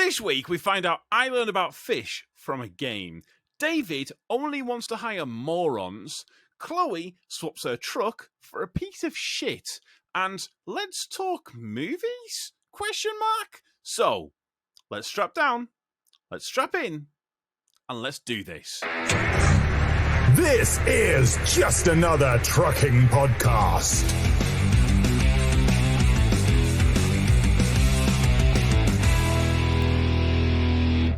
This week, we find out I learned about fish from a game. David only wants to hire morons. Chloe swaps her truck for a piece of shit. And let's talk movies? Question mark? So, let's strap down, let's strap in, and let's do this. This is just another trucking podcast.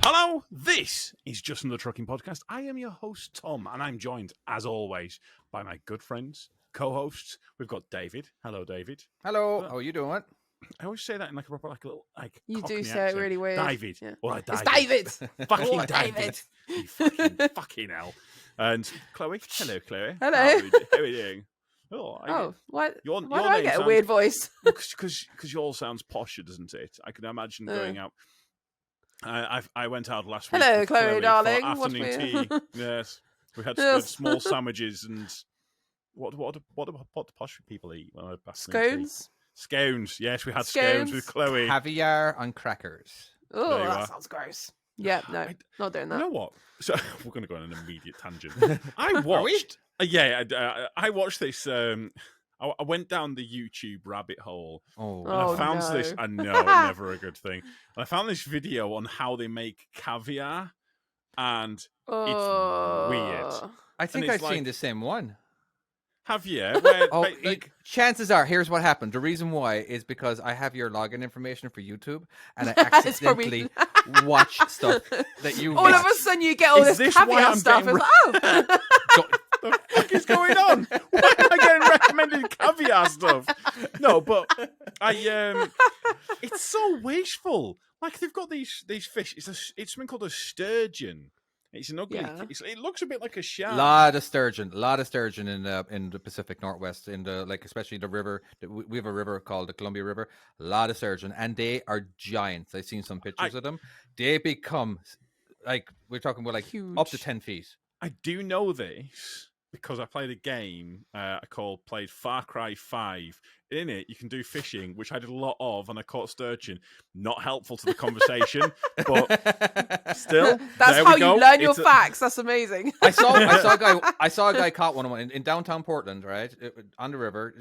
Hello, this is Just Another Trucking Podcast. I am your host, Tom, and I'm joined, as always, by my good friends, co-hosts. We've got David. Hello, David. Hello. How are you doing? I always say that in like a proper, like a little, like You do Cockney say accent. it really weird. David. Yeah. All right, It's David. David. Fucking Oh, David. You fucking hell. And Chloe. Hello, Chloe. Hello. How are we doing? Oh, why do your I name get a sounds- weird voice? Because yours sounds posher, doesn't it? I can imagine going out. I went out last week. Hello, with Chloe, for darling. What's afternoon tea. Yes, we had Yes. small sandwiches and what do posh people eat? When I had afternoon tea? Scones? Scones. Yes, we had scones with Chloe. Caviar on crackers. Oh, There you that are. sounds gross. Yeah, no, not doing You that. know what? So we're going to go on an immediate tangent. I watched. I watched this. I went down the YouTube rabbit hole. Oh, And I found no. this. I know, never a good thing. And I found this video on how they make caviar, and weird. I think it's I've like- seen the same one. have you? Where, Oh, like, chances are, here's what happened. The reason why is because I have your login information for YouTube, and I It's probably- accidentally watch stuff that you All of watch. a sudden, you get all Is this this why caviar I'm stuff. getting It's like, oh, the fuck is going on? Why am I getting recommended caviar stuff? No, but it's so wasteful. Like they've got these fish. It's something called a sturgeon. It's an ugly. Yeah. It looks a bit like a shark. Lot of sturgeon in the Pacific Northwest, especially the river. We have a river called the Columbia River. A lot of sturgeon, and they are giants. I've seen some pictures of them. They become like we're talking about like Huge. up to 10 feet. I do know this because I played a game played Far Cry 5. In it, you can do fishing, which I did a lot of, and I caught sturgeon. Not helpful to the conversation, but still, that's there how we go. you learn your It's a- facts. That's amazing. I saw a guy caught one in downtown Portland, right, on the river.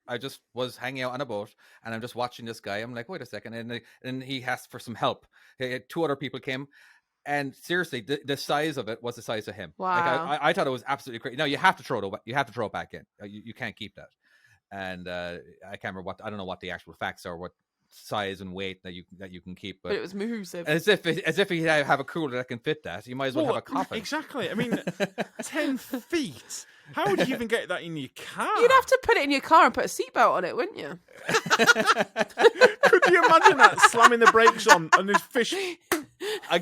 I just was hanging out on a boat, and I'm just watching this guy. I'm like, wait a second, and he asked for some help. Two other people came. And seriously, the size of it was the size of him. Wow. Like I thought it was absolutely crazy. No, you have to throw it back in. You can't keep that. And I can't remember I don't know what the actual facts are, what size and weight that you can keep. But it was massive. as if you have a cooler that can fit that, you might as well have a coffin. Exactly. I mean, 10 feet. How would you even get that in your car? You'd have to put it in your car and put a seatbelt on it, wouldn't you? Could you imagine that slamming the brakes on and this fish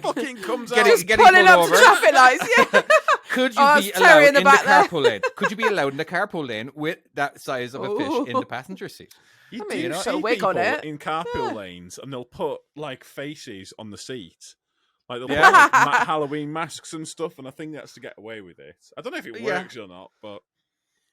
fucking comes out? Just getting pulling pulled up over. to traffic lights. Yeah. Could you Oh, be it's Terry allowed in the in the back there. carpool lane? Could you be allowed in the carpool lane with that size of a fish in the passenger seat? You I mean, do put see a wig on people it. in carpool lanes, and they'll put like faces on the seat, like they'll Yeah. put like, Halloween masks and stuff. And I think that's to get away with it. I don't know if it Yeah. works or not, but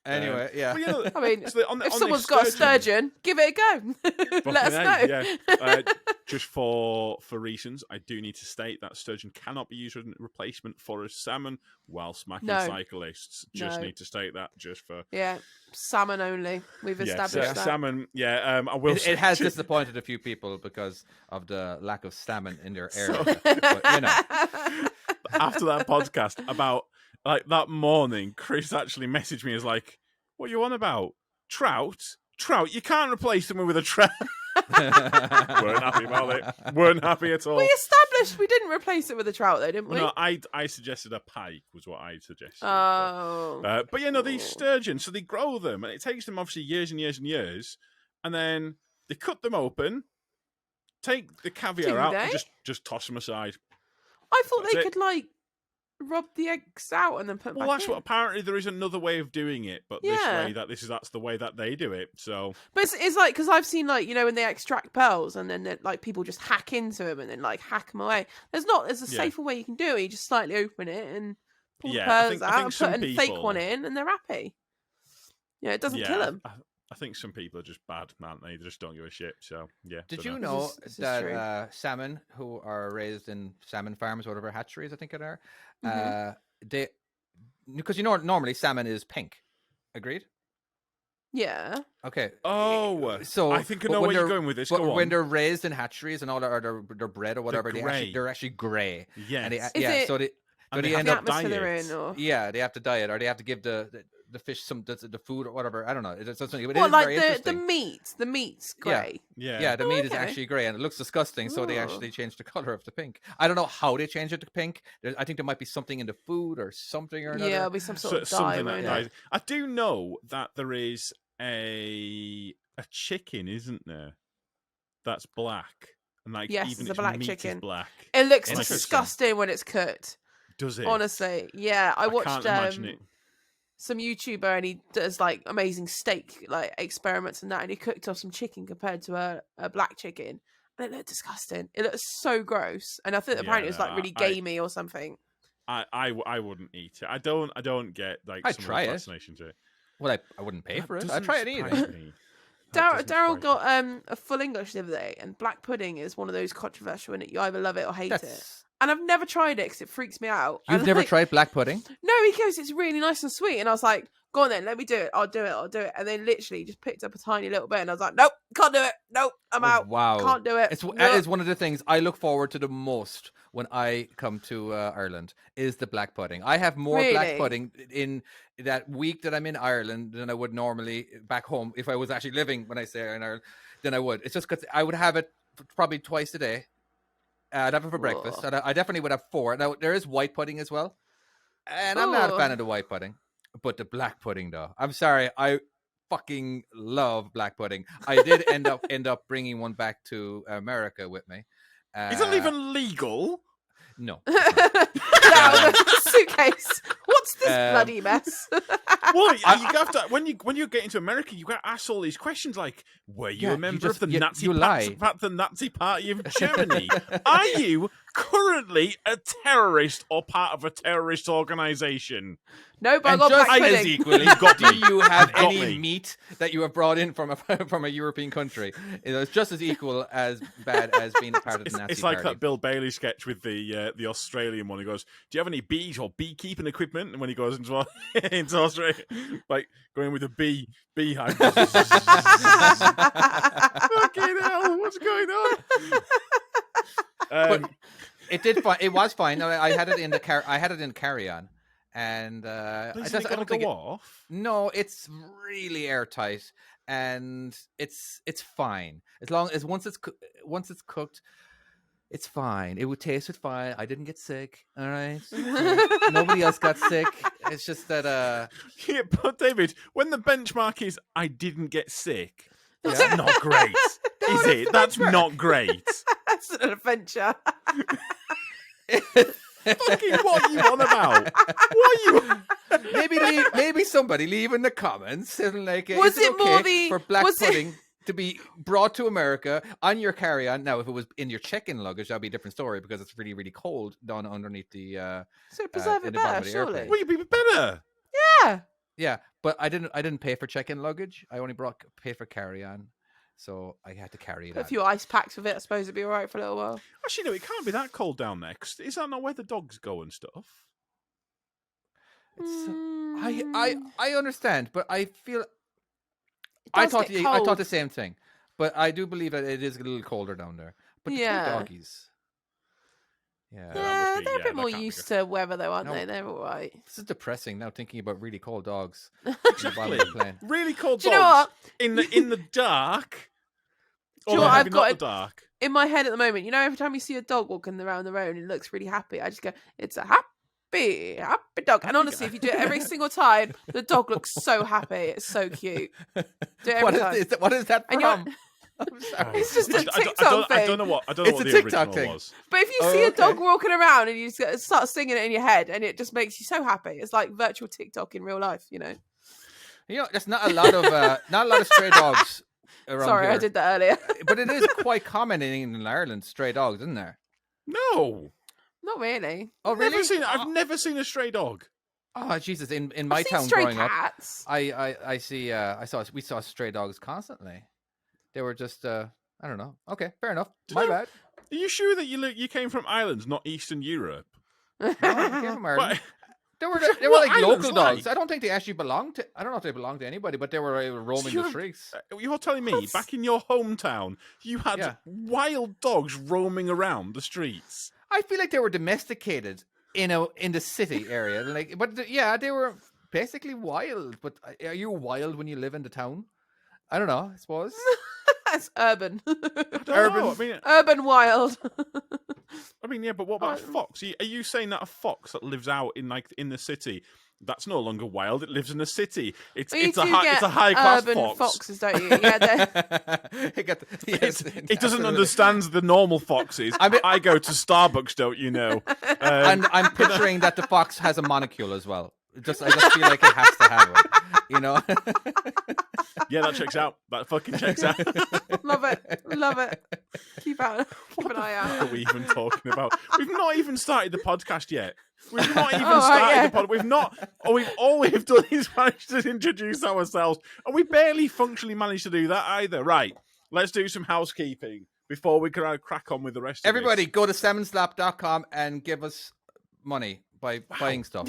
Anyway, yeah. but, you know, I mean, so if someone's got a sturgeon, give it a go. Let us know. Yeah. Just for reasons, I do need to state that sturgeon cannot be used as a replacement for a salmon while smacking No. cyclists. Just No. need to state that just for Yeah, salmon only. We've established that. salmon. Yeah, I will. It has disappointed a few people because of the lack of salmon in their area. So- But, After that podcast about like that morning, Chris actually messaged me as like, "What you on about? Trout? You can't replace them with a trout." Weren't happy about it. Weren't happy at all. We established we didn't replace it with a trout, though, didn't we? No, I suggested a pike was what I suggested. Oh. But you know, these sturgeon, so they grow them, and it takes them obviously years and years and years, and then they cut them open, take the caviar Do out, they? and just toss them aside. I thought That's they it. could like rub the eggs out and then put them Well, back that's in. what apparently there is another way of doing it, but Yeah. that's the way that they do it. So But it's like, because I've seen like, you know, when they extract pearls and then like people just hack into them and then like hack them away. There's a Yeah. safer way you can do it. You just slightly open it and pull Yeah, the I pearls think out and some put a fake people- one in and they're happy. Yeah, it doesn't kill them. I think some people are just bad, aren't they? They just don't give a shit. So yeah. Did dunno. you know This is that true. salmon who are raised in salmon farms, whatever hatcheries I think it are, Mhm. they because normally salmon is pink. Agreed. Yeah. Okay. Oh, So I think I but know when where you're they're going with this. but Go when on. they're raised in hatcheries and all that, or they're bred or whatever, grey. they're actually grey. And Yes. Is it so they And they end the have up to atmosphere they're diet. in, or they have to diet, or they have to give the fish some the food or whatever. I don't know. It's something, but it what, is like very the interesting. meat? The meat's Yeah. grey. Yeah. Yeah, the Oh, meat is okay. actually grey and it looks disgusting. So they Ooh. actually changed the color of the pink. I don't know how they changed it to pink. I think there might be something in the food or something or another. Yeah, it'll be some sort So, of dye, something that won't Yeah. it? dies. I do know that there is a chicken, isn't there? That's black, and like Yes, even it's a its black meat chicken. is black. It looks Interesting. disgusting when it's cooked. Does it? Honestly, yeah. I watched can't imagine it. some YouTuber, and he does like amazing steak like experiments and that, and he cooked off some chicken compared to a black chicken, and it looked disgusting. It looked so gross, and I think apparently it was like really gamey or something. I wouldn't eat it. I don't get like I'd some try of the it. fascination to it. Well, I wouldn't pay That for it. I'd doesn't try it either. surprise me. That doesn't Daryl surprise me. got a full English the other day, and black pudding is one of those controversial in it. You either love it or hate it. That's And I've never tried it because it freaks me out. You've And, never like, tried black pudding? No, he goes, it's really nice and sweet. And I was like, go on then, let me do it. I'll do it. And then literally just picked up a tiny little bit, and I was like, nope, can't do it. Nope, I'm Oh, out. wow. Can't do it. That is one of the things I look forward to the most when I come to Ireland is the black pudding. I have more black Really? pudding in that week that I'm in Ireland than I would normally back home if I was actually living, when I say in Ireland, than I would. It's just because I would have it probably twice a day. I'd have it for breakfast. Ugh. I definitely would have 4. Now, there is white pudding as well. And I'm not a fan Ooh. of the white pudding. But the black pudding, though. I'm sorry. I fucking love black pudding. I did end up bringing one back to America with me. Is that even legal? No. No, suitcase. What's this bloody mess? Well, you have to when you get into America, you got to ask all these questions like, were you Yeah, a member you of the just- Nazi you lie. the Nazi Party of Germany? Are you currently a terrorist or part of a terrorist organization? No, but I And got just black as pudding. equally, got do me. you have Got any me. meat that you have brought in from a European country? It's just as equal as bad as being a part of the Nazi It's like Party. that Bill Bailey sketch with the Australian one. He goes, "Do you have any bees or beekeeping equipment?" And when he goes into into Australia, like going with a beehive. Fucking hell! What's going on? But it was fine. No, I had it in the I had it in carry-on, and I Isn't it don't gonna think go off? No, it's really airtight, and it's fine as long as once it's cooked, it's fine. It would taste it fine. I didn't get sick. All right, nobody else got sick. It's just that Yeah, but David, when the benchmark is I didn't get sick, that's Yeah. not great, is it? That's not great. That's an adventure. Fucking what are you on about? What are you? maybe somebody leave in the comments and like, Was is it it more okay the- for black was it- pudding to be brought to America on your carry-on? Now, if it was in your check-in luggage, that'd be a different story because it's really, really cold down underneath the. So preserve in it the bottom better, of the surely. airplane. Will you be better? Yeah. Yeah, but I didn't pay for check-in luggage. I only pay for carry-on, so I had to carry it. Put a on. few ice packs with it. I suppose it'd be all right for a little while. Actually, no, it can't be that cold down there. 'Cause is that not where the dogs go and stuff? It's, Mm, I understand, but I feel it I does thought get I thought cold. the same thing, but I do believe that it is a little colder down there. But the Yeah. two doggies, yeah, that Yeah, must be- they're a yeah, bit that more can't be used good. to weather, though, aren't No. they? They're all right. this is depressing now thinking about really cold dogs. in the bottom Exactly. of the plane. Really cold Do you know dogs what? in the dark. Do you Or know what? maybe I've got not a- the dark. In my head at the moment, you know, every time you see a dog walking around the road and it looks really happy, I just go, it's a happy dog. And honestly, if you do it every single time, the dog looks so happy. It's so cute. Do it every time. What is that And you're- from? I'm sorry. It's just a I don't TikTok thing. know what It's what a the TikTok original thing. was. But if you Oh, see a dog okay. walking around and you just start singing it in your head, and it just makes you so happy, it's like virtual TikTok in real life, you know. You know, there's not a lot of stray dogs around Sorry, here. I did that earlier. But it is quite common in England and Ireland, stray dogs, isn't there? No. Not really. Oh, really? I've never seen a stray dog. Oh Jesus! In my I've seen town stray growing up, cats. we saw stray dogs constantly. They were just I don't know. Okay, fair enough. Do My you know- bad. Are you sure that you came from Ireland, not Eastern Europe? No, I came from Ireland. What? They were What like islands local dogs. like? I don't think they actually belonged to. I don't know if they belonged to anybody, but they were roaming the you're- streets. You're telling me back in your hometown, you had Yeah. wild dogs roaming around the streets? I feel like they were domesticated in the city area. Like, but yeah, they were basically wild. But are you wild when you live in the town? I don't know. I suppose. That's urban. I don't Urban- know. Urban wild. Yeah, but what about a fox? Are you saying that a fox that lives out in the city, that's no longer wild? It lives in a city. It's Well, you it's a do high, get it's a high class urban fox. foxes, don't you? Yeah, Yes, It doesn't absolutely. understand the normal foxes. I go to Starbucks, don't you know? And I'm picturing that the fox has a monocule as well. I just feel like it has to have it. You know. Yeah, that checks out. That fucking checks out. Love it. Love it. Keep an eye What are out. we even talking about? We've not even started the podcast yet. We've not even Oh, started yeah. the pod. We've not. All we've done is managed to introduce ourselves, and we barely functionally managed to do that either. Right. Let's do some housekeeping before we can crack on with the rest of Everybody, this. go to salmonslap.com and give us money by buying stuff.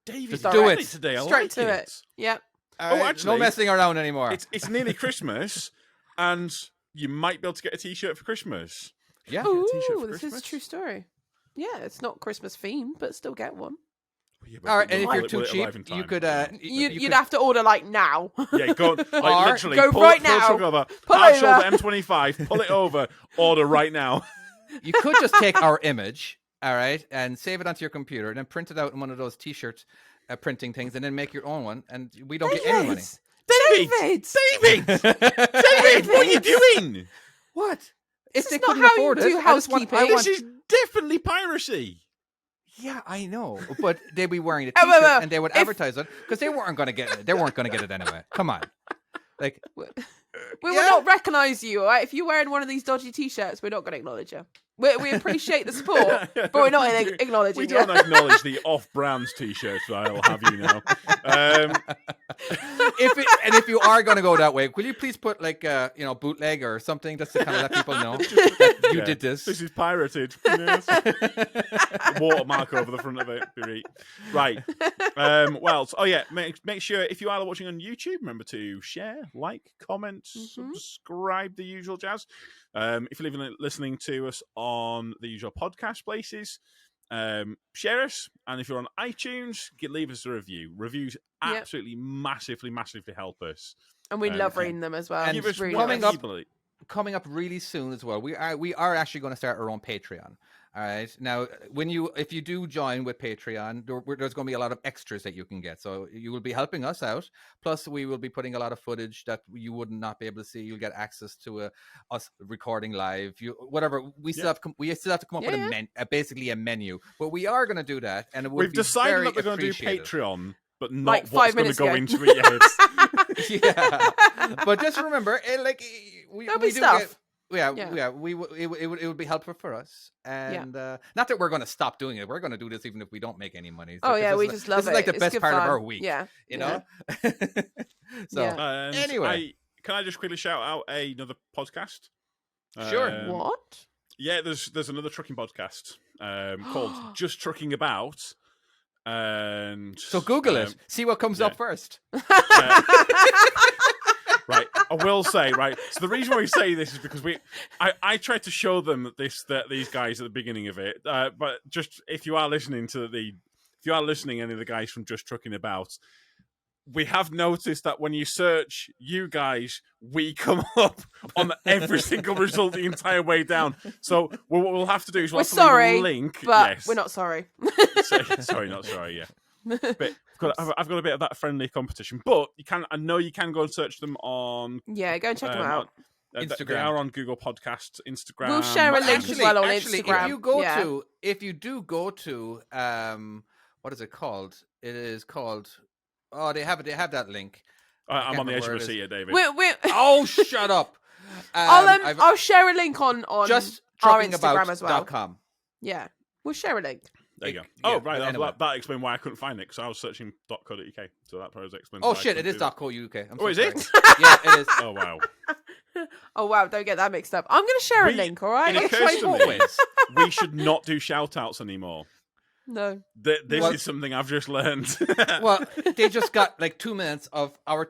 David, Just you're do on it. today. I Straight like to it. Yep. All right? actually, no messing around anymore. It's nearly Christmas, and you might be able to get a T-shirt for Christmas. Yeah. Get a T-shirt Ooh, for this is a Christmas? true story. Yeah, it's not Christmas themed, but still get one. Yeah, but All right, will- and if will you're it- too will it cheap, arrive in you time? could You'd have to order like now. Yeah, go like Or literally go pull, right pull now. truck over, Pull half over. shoulder M25, pull it over, order right now. you could just take our image, all right, and save it onto your computer, and then print it out in one of those T-shirt printing things, and then make your own one, and we don't get any money. David! David, David, what are you doing? What? This If they is not couldn't how afford you it, do I just want. housekeeping. This is definitely piracy. Yeah, I know, but they'd be wearing a Oh, T-shirt wait, and they would if- advertise it because they weren't going to get it. They weren't going to get it anyway. Come on, like We Yeah. will not recognise you, all right? If you're wearing one of these dodgy T-shirts, we're not going to acknowledge you. We appreciate the support, but we're not We do- acknowledging We you. don't acknowledge the off-brands T-shirts, I'll have you know. if you are going to go that way, will you please put like bootleg or something just to kind of let people know that you Yeah, did this? This is pirated. Yes. Watermark over the front of it. Right. Make sure if you are watching on YouTube, remember to share, like, comment, subscribe, the usual jazz. If you're listening to us on the usual podcast places, share us. And if you're on iTunes, leave us a review. Reviews absolutely massively help us. And we love and- reading them as well. and Give It's us really one coming nice. up- Coming up really soon as well. We are actually going to start our own Patreon. All right. Now, if you do join with Patreon, there's going to be a lot of extras that you can get. So you will be helping us out. Plus, we will be putting a lot of footage that you would not be able to see. You'll get access to us recording live. We still have to come up with basically a menu. But we are going to do that, and it would We've be decided very that we're going to do appreciated. Patreon, but not Like what's 5 going to minutes go ago. into it yet. Yeah, but just remember, we There'll be do stuff. it would be helpful for us, and not that we're going to stop doing it. We're going to do this even if we don't make any money. Oh yeah, we this just love it. This is like the It's best good part of fun. our week. Yeah, you know. So Yeah. And Anyway. can I just quickly shout out another podcast? Sure. What? Yeah, there's another trucking podcast called Just Trucking About. And so Google it. See what comes up first. Right, I will say, right. So the reason why we say this is because I tried to show them these guys at the beginning of it, but just if you are listening, any of the guys from Just Trucking About, we have noticed that when you search you guys, we come up on every single result the entire way down. So what we'll have to do is We're have to leave sorry, a link. but Yes. we're not sorry. Sorry, not sorry. Yeah. But I've got a bit of that friendly competition, but I know you can go and search them on. Yeah, go and check them out. They Instagram. are on Google Podcasts, Instagram. We'll share a link as well on Instagram. If you do go to what is it called? It is called. Oh, they have that link. I'm on the edge remember of where a it is. seat here, David. Oh, shut up! I'll share a link on just our Instagram as well. .com. Yeah, we'll share a link. There you go. Yeah, Oh, right. anyway. That explained why I couldn't find it, because I was searching .co.uk. So that probably explains. Oh why I shit! It couldn't is do that. .co.uk. I'm Oh, so is sorry. it? Yeah, it is. Oh, wow. Oh wow, don't get that mixed up. I'm going to share a link, all right? It occurs to me Always. we should not do shout-outs anymore. No. This Well- is something I've just learned. Well, they just got like 2 minutes of our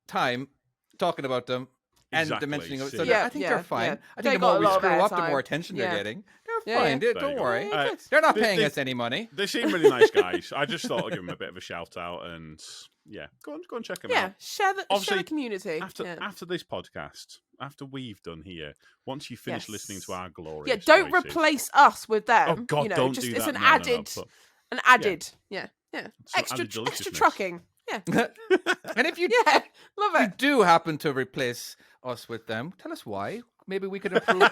time talking about them and Exactly, the mentioning of it. So see. I think they're fine. yeah. I They think the got more a we lot of screw up, the airtime. more attention they're Yeah. getting. They're Yeah, fine. yeah. They- There don't you go. worry. They're not paying us any money. They seem really nice guys. I just thought I'd give them a bit of a shout-out, and yeah, go and check them Yeah, out. share the Obviously, community. After this podcast, after we've done here, once you finish Yes. listening to our glorious Yeah, don't voices- replace us with them. Oh God, you know, don't just, do it's that. an No, no, no, added, but- an added, yeah. Some Extra added deliciousness. trucking. Yeah, And if you, yeah, love you it. do happen to replace us with them, tell us why. Maybe we could improve us.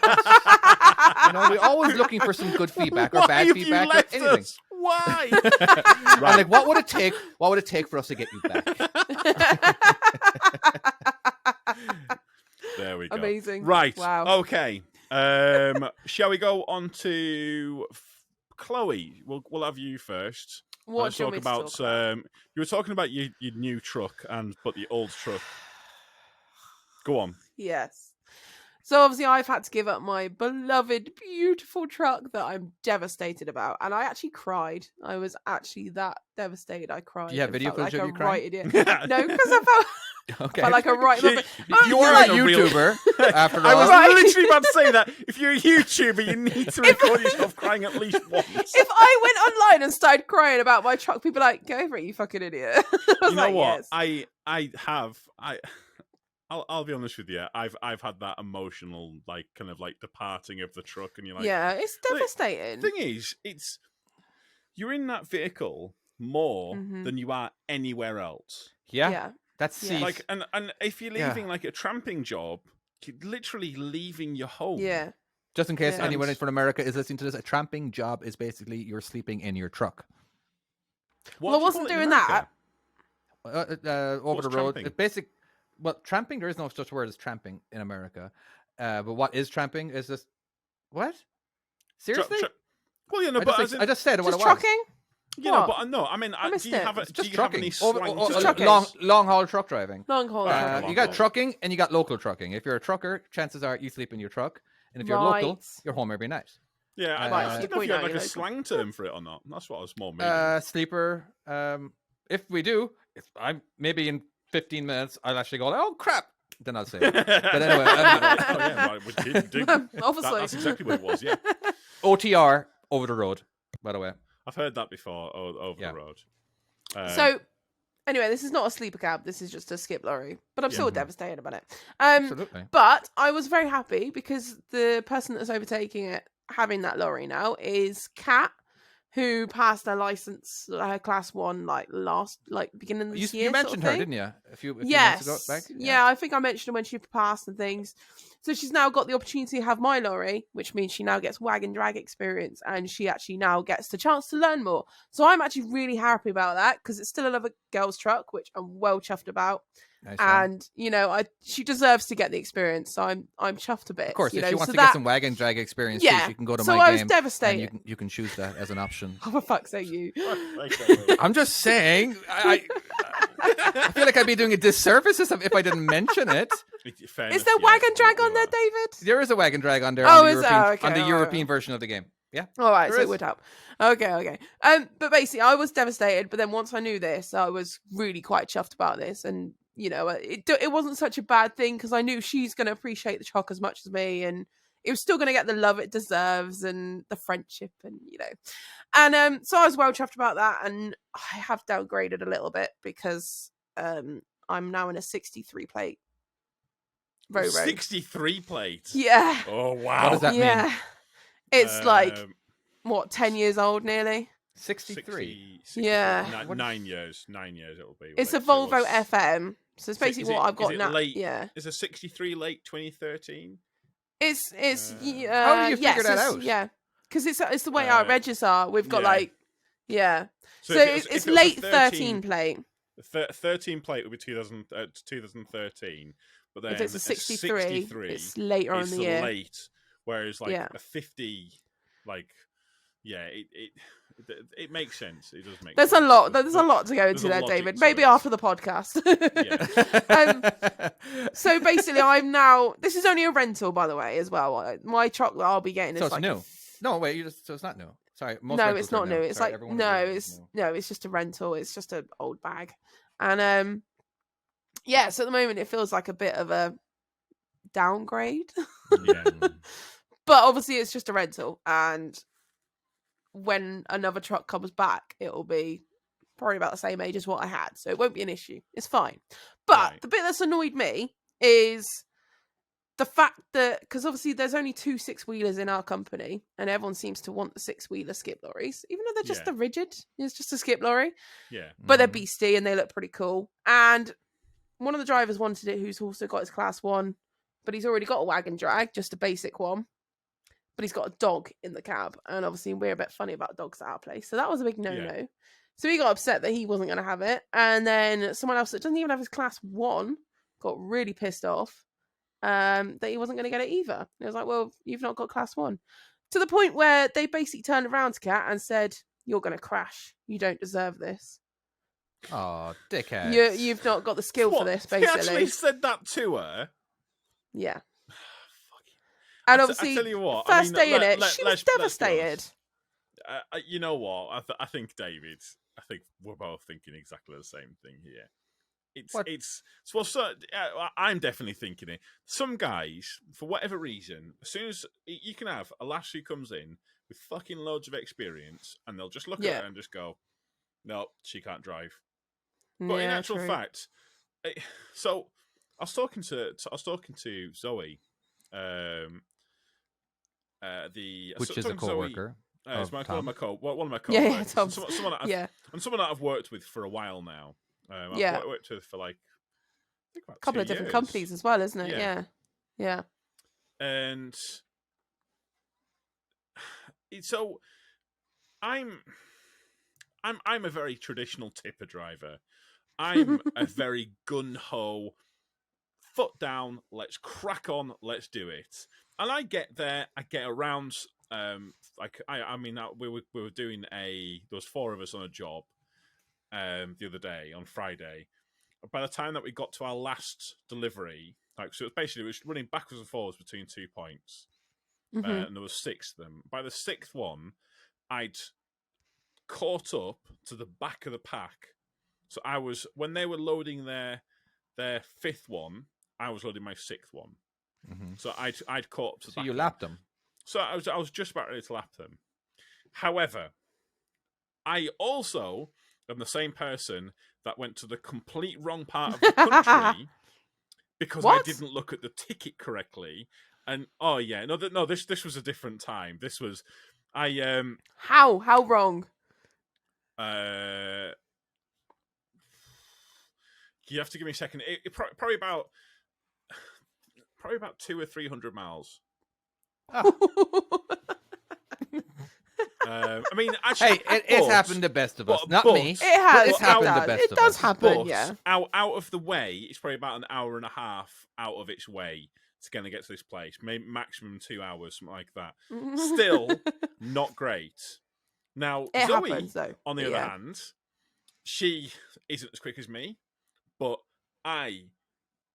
We're always looking for some good feedback or Why bad have feedback you or left anything. us? Why? I'm like, what would it take? What would it take for us to get you back? There we go. Amazing. Right. Wow. Okay. Shall we go on to Chloe? We'll have you first. What Let's do you talk want me to about. talk about? You were talking about your new truck but the old truck. Go on. Yes. So obviously I've had to give up my beloved, beautiful truck that I'm devastated about. And I actually cried. I was actually that devastated. I cried. Do you have and video felt footage like of a you crying? right idiot. No, because I Okay. felt like a right... You- You You're are a like a real- YouTuber, after I was all. Right. literally about to say that. If you're a YouTuber, you need to record yourself crying at least once. If I went online and started crying about my truck, people are like, go over it, you fucking idiot. I was You know like, what? yes. I'll be honest with you. I've had that emotional, like, kind of like departing of the truck, and you're like, Yeah, it's Like, devastating. The thing is, you're in that vehicle more Mhm. than you are anywhere else. Yeah, that's Yeah. see. Like, and if you're Yeah. leaving like a tramping job, you're literally leaving your home. Yeah. Just in case Yeah. anyone from America is listening to this, a tramping job is basically you're sleeping in your truck. What Well, I do you wasn't call it in doing that. America? Over What's the road. tramping? Well, tramping, there is no such word as tramping in America. But what is tramping is this. What? Seriously? Well, you know, but as in, I just said what Just it was. trucking? you know, What? but no, I mean, missed do you it. have a, It's do just you have trucking. any slang? Just trucking. long haul truck driving. Long haul. You got haul. trucking and you got local trucking. If you're a trucker, chances are you sleep in your truck. And if you're local, Right. you're home every night. Yeah, I Right, don't so know you if point you had out like a you're local. slang term for it or not. That's what I was more meaning. Sleeper. If we do, if I'm maybe in 15 minutes, I'll actually go, oh crap. Then I'll say it. But anyway, Oh, yeah, right, we did. Obviously. That's exactly what it was. Yeah, OTR over the road, by the way. I've heard that before over Yeah. the road. So, anyway, this is not a sleeper cab. This is just a skip lorry. But I'm Yeah. still devastated about it. Absolutely. But I was very happy because the person that's overtaking it, having that lorry now, is Kat, who passed her license, her class 1, beginning of this year. You mentioned her, thing. didn't you? A few Yes. months ago back? Yeah, I think I mentioned her when she passed and things. So she's now got the opportunity to have my lorry, which means she now gets wagon drag experience and she actually now gets the chance to learn more. So I'm actually really happy about that because it's still another girl's truck, which I'm well chuffed about. Nice one. And, you know, she deserves to get the experience. So I'm chuffed a bit. Of course, you if know, she wants so to that... get some wagon drag experience, Yeah, too, she can go to so my I was game. devastated. And you can choose that as an option. Oh, for fuck's sake, you. I'm just saying, I feel like I'd be doing a disservice if I didn't mention it. Is there wagon drag on there, David? There is a wagon drag on there Oh, on the is there? European, Okay, on the all European version of the game. Yeah. All right, There so is. it would help. Okay. But basically, I was devastated. But then once I knew this, I was really quite chuffed about this, and you know, it wasn't such a bad thing because I knew she's going to appreciate the truck as much as me, and it was still going to get the love it deserves and the friendship, and you know, and so I was well chuffed about that, and I have downgraded a little bit because I'm now in a 63 plate. Row. 63 plates. Yeah. Oh wow. What does that mean? Yeah. It's like Um, what, 10 years old nearly. 63. 60, Yeah. 9 years. 9 years it will be. It's a So it Volvo was- FM. So it's basically what I've got is it now. late? Yeah. Is a 63 late 2013? It's How do you figure that out? Yeah. Because it's the way our regis are. We've got yeah. like yeah. So if it was- it's if it was a late 13 plate. 13 plate would be 2013, but then If it's a 63, it's later on is in the the year. late, whereas like Yeah. a 50, like yeah, it makes sense. It does make There's sense. a lot. There's a lot to go there's into a there, logic David. to Maybe it. after the podcast. So basically, I'm now. This is only a rental, by the way, as well. My truck that I'll be getting So is it's like new. No, wait. So it's not new. Sorry. Most no, rentals it's are not new. It's Sorry, like everyone no, agrees it's new. no, it's just a rental. It's just an old bag, and yeah. So at the moment, it feels like a bit of a downgrade. Yeah. But obviously, it's just a rental, and when another truck comes back, it'll be probably about the same age as what I had, so it won't be an issue. It's fine. But Right. the bit that's annoyed me is the fact that, because obviously there's only 2 6-wheelers in our company, and everyone seems to want the 6-wheeler skip lorries, even though they're just Yeah. the rigid. It's just a skip lorry, Yeah. but they're Mhm. beastie and they look pretty cool. And one of the drivers wanted it, who's also got his class 1, but he's already got a wagon drag, just a basic one. But he's got a dog in the cab, and obviously we're a bit funny about dogs at our place, so that was a big no-no. Yeah. So he got upset that he wasn't going to have it, and then someone else that doesn't even have his class 1 got really pissed off that he wasn't going to get it either. And it was like, well, you've not got class 1, to the point where they basically turned around to Kat and said, "You're going to crash. You don't deserve this. Oh, dickhead. You've not got the skill for What? this." He Basically, actually said that to her. yeah. And I obviously, tell you what, first day in it, let's she was be devastated. honest. You know what? I think David. I think we're both thinking exactly the same thing here. What? I'm definitely thinking it. Some guys, for whatever reason, as soon as you can have a lass who comes in with fucking loads of experience, and they'll just look at Yeah. her and just go, "No, she can't drive." But in Yeah, actual true. fact, so I was talking to Zoe, Which is a talking to Zoe, co-worker. it's of one Tom. of my one of my Yeah, co-workers. Tom. Someone that I've, Yeah, and someone that I've worked with for a while now. Yeah. I've worked with for like I think about a couple 2 of different years. companies as well, isn't it? Yeah. Yeah. And so I'm a very traditional tipper driver. I'm a very gun ho, foot down, let's crack on, let's do it. And I get there, I get around. We were doing there was 4 of us on a job the other day on Friday. By the time that we got to our last delivery, so it was running backwards and forwards between 2 points, Mhm. and there was 6 of them. By the 6th one, I'd caught up to the back of the pack. So I was, when they were loading their 5th one, I was loading my 6th one. Mhm. So I'd caught up to the So back you of lapped them. So I was just about ready to lap them. However, I also am the same person that went to the complete wrong part of the country because What? I didn't look at the ticket correctly. And this was a different time. This was How wrong? you have to give me a second. Probably about 200 or 300 miles. I mean, actually, Hey, it's happened to the best of us. but- Not but- me. It has. It's happened to the It best does. of It does us. happen. But Yeah. out of the way, it's probably about an hour and a half out of its way to kind of get to this place. Maybe maximum 2 hours, something like that. Still not great. Now, It Zoe, happens though. on the Yeah. other hand, she isn't as quick as me, but I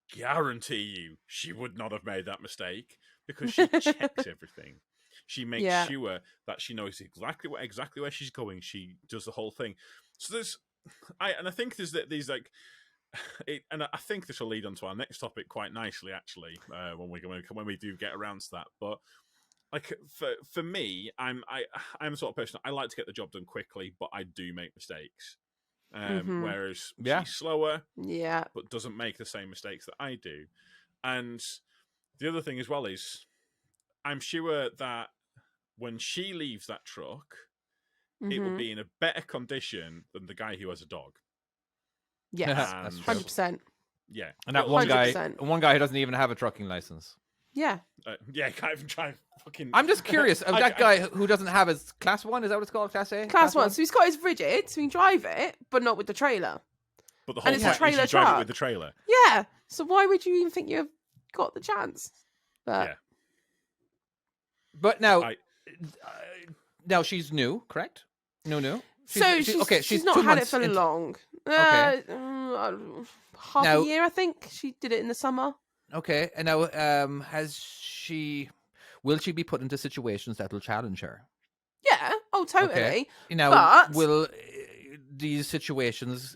guarantee you she would not have made that mistake because she checks everything. She makes sure that she knows exactly where she's going. She does the whole thing. So I think there's like, and I think this will lead on to our next topic quite nicely, actually, when we do get around to that. But like for me, I'm the sort of person, I like to get the job done quickly, but I do make mistakes. Whereas she's slower, but doesn't make the same mistakes that I do. And the other thing as well is, I'm sure that when she leaves that truck, it will be in a better condition than the guy who has a dog. Yes. That's true. 100%. Yeah, And that one guy 100%. who doesn't even have a trucking license. Yeah. can't even try and fucking. I'm just curious of that guy who doesn't have his class 1. Is that what it's called? Class A? Class 1. So he's got his rigid, so he can drive it, but not with the trailer. But the and whole it's a point is trailer you drive it truck. with the trailer. Yeah. So why would you even think you've got the chance? But Yeah. But now, Now she's new, correct? No. She's not 2 had it months for into- long. Okay. Half Now- a year, I think. She did it in the summer. Okay, and now will she be put into situations that will challenge her? Yeah. Oh, totally. Okay. Now, But will these situations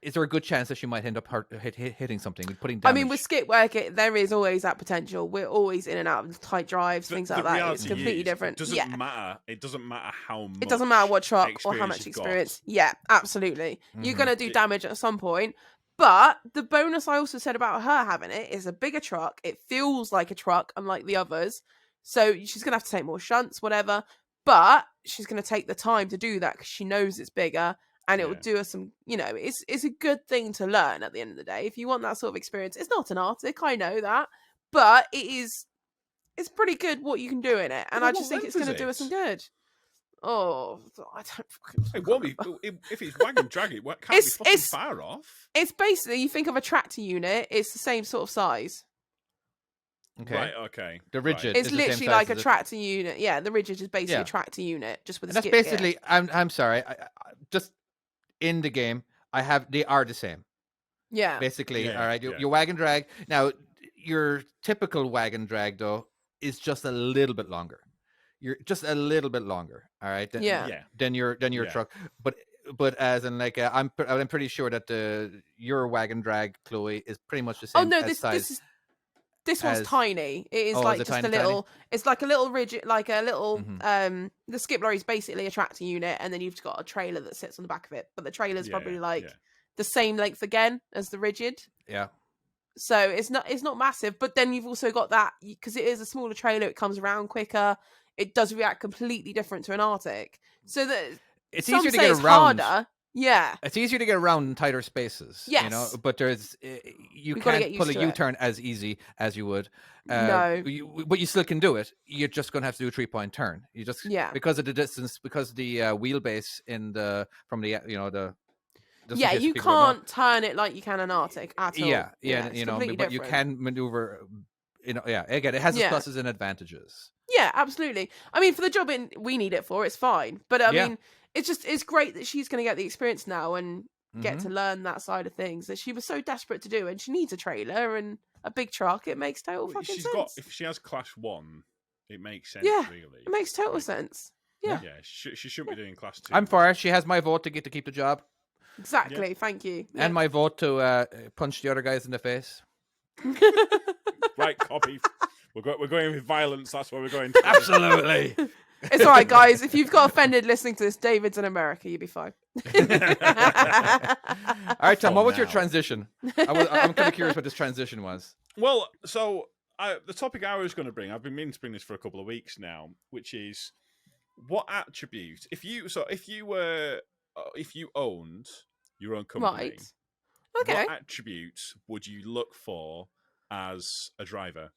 is there a good chance that she might end up hitting something, putting I damage? mean, with skip work, there is always that potential. We're always in and out of tight drives, things like that. It's completely different. It doesn't matter. It doesn't matter how much. It doesn't matter what truck or how experience much you've got. experience. Yeah, absolutely. You're going to do damage at some point. But the bonus I also said about her having it is a bigger truck. It feels like a truck, unlike the others. So she's going to have to take more shunts, whatever. But she's going to take the time to do that because she knows it's bigger. And it will do us some, it's a good thing to learn at the end of the day. If you want that sort of experience, it's not an Arctic, I know that. But it's pretty good what you can do in it. And I just think it's going to do us some good. Oh, I don't fucking It won't be. If it's wagon drag, it can't be fucking far off. It's basically, you think of a tractor unit, it's the same sort of size. Okay. Right, okay. The rigid. It's is the same literally size like a as it. tractor unit. Yeah, the rigid is basically a tractor unit, just with a And that's skip gear. basically. I'm sorry. I just in the game, they are the same. Yeah. Basically, Yeah, all right. yeah. Your wagon drag. Now, your typical wagon drag though is just a little bit longer. You're just a little bit longer. All right. Than your truck, but as in like I'm pretty sure that your wagon drag, Chloe, is pretty much the same. Oh no, size this one's tiny. It is like just tiny, a little. It's like a little rigid, like a little. Mhm. The skip lorry is basically a tractor unit, and then you've got a trailer that sits on the back of it. But the trailer's probably the same length again as the rigid. Yeah. So it's not massive. But then you've also got that because it is a smaller trailer. It comes around quicker. It does react completely different to an Arctic. So that it's some easier to say get it's around. harder. Yeah. It's easier to get around in tighter spaces. Yes. But there's you We've gotta can't get pull a used to it. U-turn as easy as you would. No. But you still can do it. You're just going to have to do a 3-point turn. You just because of the distance, because the wheelbase from the Yeah, you can't turn it like you can an Arctic at all. Yeah, it's but you can maneuver. Again, it has its pluses and advantages. Yeah, absolutely. I mean, for the job we need it for, it's fine. But I mean, it's great that she's going to get the experience now and get to learn that side of things that she was so desperate to do. And she needs a trailer and a big truck. It makes total fucking sense. If she has Class 1, it makes sense, really. It makes total sense. Yeah. Yeah, she shouldn't be doing Class 2. I'm for her. She has my vote to keep the job. Exactly. Thank you. And my vote to punch the other guys in the face. Right, copy. We're going with violence. That's where we're going. Absolutely. It's all right, guys. If you've got offended listening to this, David's in America. You'll be fine. All right, Tom. What was your transition? I'm kind of curious what this transition was. Well, so the topic I was going to bring, I've been meaning to bring this for a couple of weeks now, which is what attribute if you owned your own company, Right. Okay. what attributes would you look for as a driver?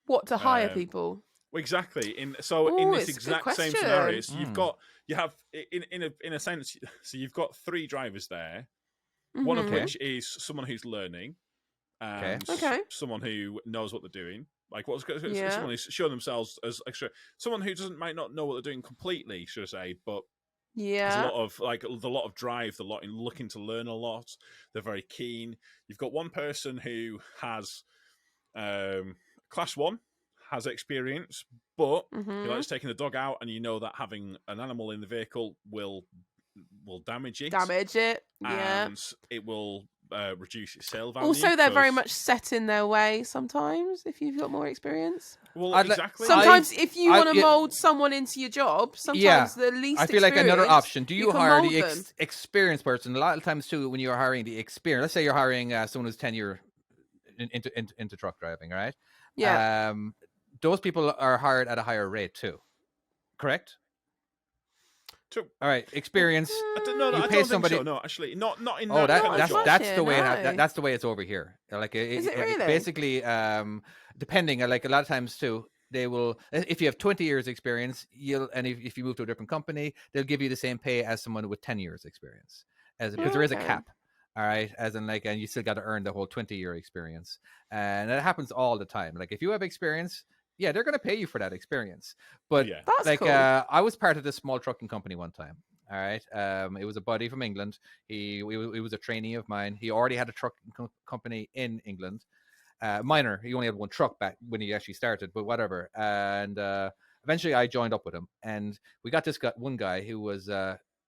What to hire people? Well, exactly. In this it's a good exact same question. scenario, so you have in a sense, so you've got 3 drivers there, one of which is someone who's learning, and someone who knows what they're doing. Like someone who's showing themselves as extra, someone who might not know what they're doing completely, should I say, but there's a lot of drive, looking to learn a lot. They're very keen. You've got one person who has Class 1, has experience, but he likes taking the dog out, and you know that having an animal in the vehicle will damage it. And it will reduce its sale value. Also, they're very much set in their way sometimes if you've got more experience. Well, exactly. Sometimes if you want to mold someone into your job, sometimes the least I feel like another option. Do you hire the them. experienced person? A lot of times too, when you're hiring the experience, let's say you're hiring someone who's 10 years into truck driving, right? Yeah. Those people are hired at a higher rate too, correct? True. All right, experience. I don't think so. No, actually, not in that. That's the way. That's the way it's over here. Like, is it really? Basically, depending. Like a lot of times too, they will. If you have 20 years experience, if you move to a different company, they'll give you the same pay as someone with 10 years experience, because there is a cap. All right, as in like, and you still got to earn the whole 20-year experience, and that happens all the time. Like if you have experience, Yeah, they're going to pay you for that experience. But Yeah. That's like, cool. I was part of this small trucking company one time. All right. It was a buddy from England. He was a trainee of mine. He already had a trucking company in England. Minor. He only had one truck back when he actually started, but whatever. And eventually, I joined up with him, and we got this one guy who was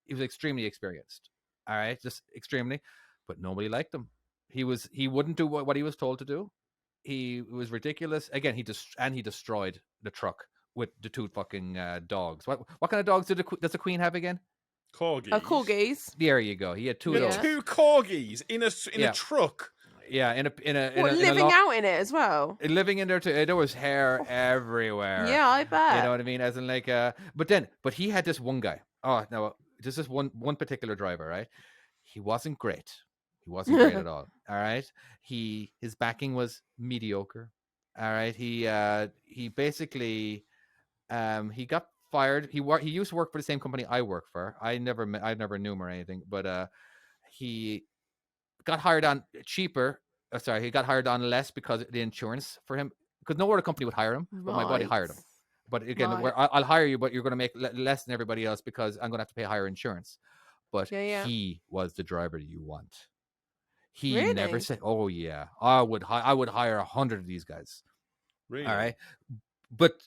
he was extremely experienced. All right, just extremely, but nobody liked him. He wouldn't do what he was told to do. He was ridiculous. Again, he destroyed the truck with the two fucking dogs. What kind of dogs does the Queen have again? Corgis. Corgis. There you go. He had two You of had those. two corgis in a Yeah. truck. Yeah, in What, a living out in it as well? living in there too. There was hair everywhere. Yeah, I bet. You know what I mean? As in like, but he had this one guy. Oh no, this is one particular driver, right? He wasn't great. He wasn't great at all. All right. His backing was mediocre. All right. He basically he got fired. He used to work for the same company I work for. I never knew him or anything, but he got hired on cheaper. Sorry, he got hired on less because of the insurance for him. Because no other company would hire him, but my buddy hired him. But again, Right. I'll hire you, but you're going to make less than everybody else because I'm going to have to pay higher insurance. But Yeah. he was the driver you want. He Really? never said, "Oh yeah, I would hire 100 of these guys." Really? All right, but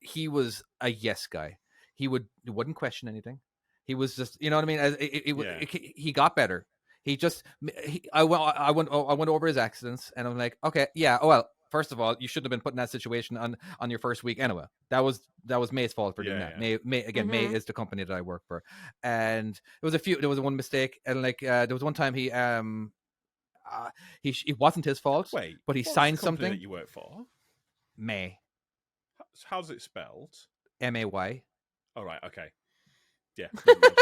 he was a yes guy. He wouldn't question anything. He was just, you know what I mean. He got better. I went over his accidents, and I'm like, okay, yeah. Oh well, first of all, you shouldn't have been put in that situation on your first week anyway. That was May's fault for doing that. Yeah. May is the company that I work for, and there was one mistake, and like there was one time it wasn't his fault. Wait, but he what's signed the company something. that you work for? May How's it spelled? MAY. All right. Okay. Yeah. never mind.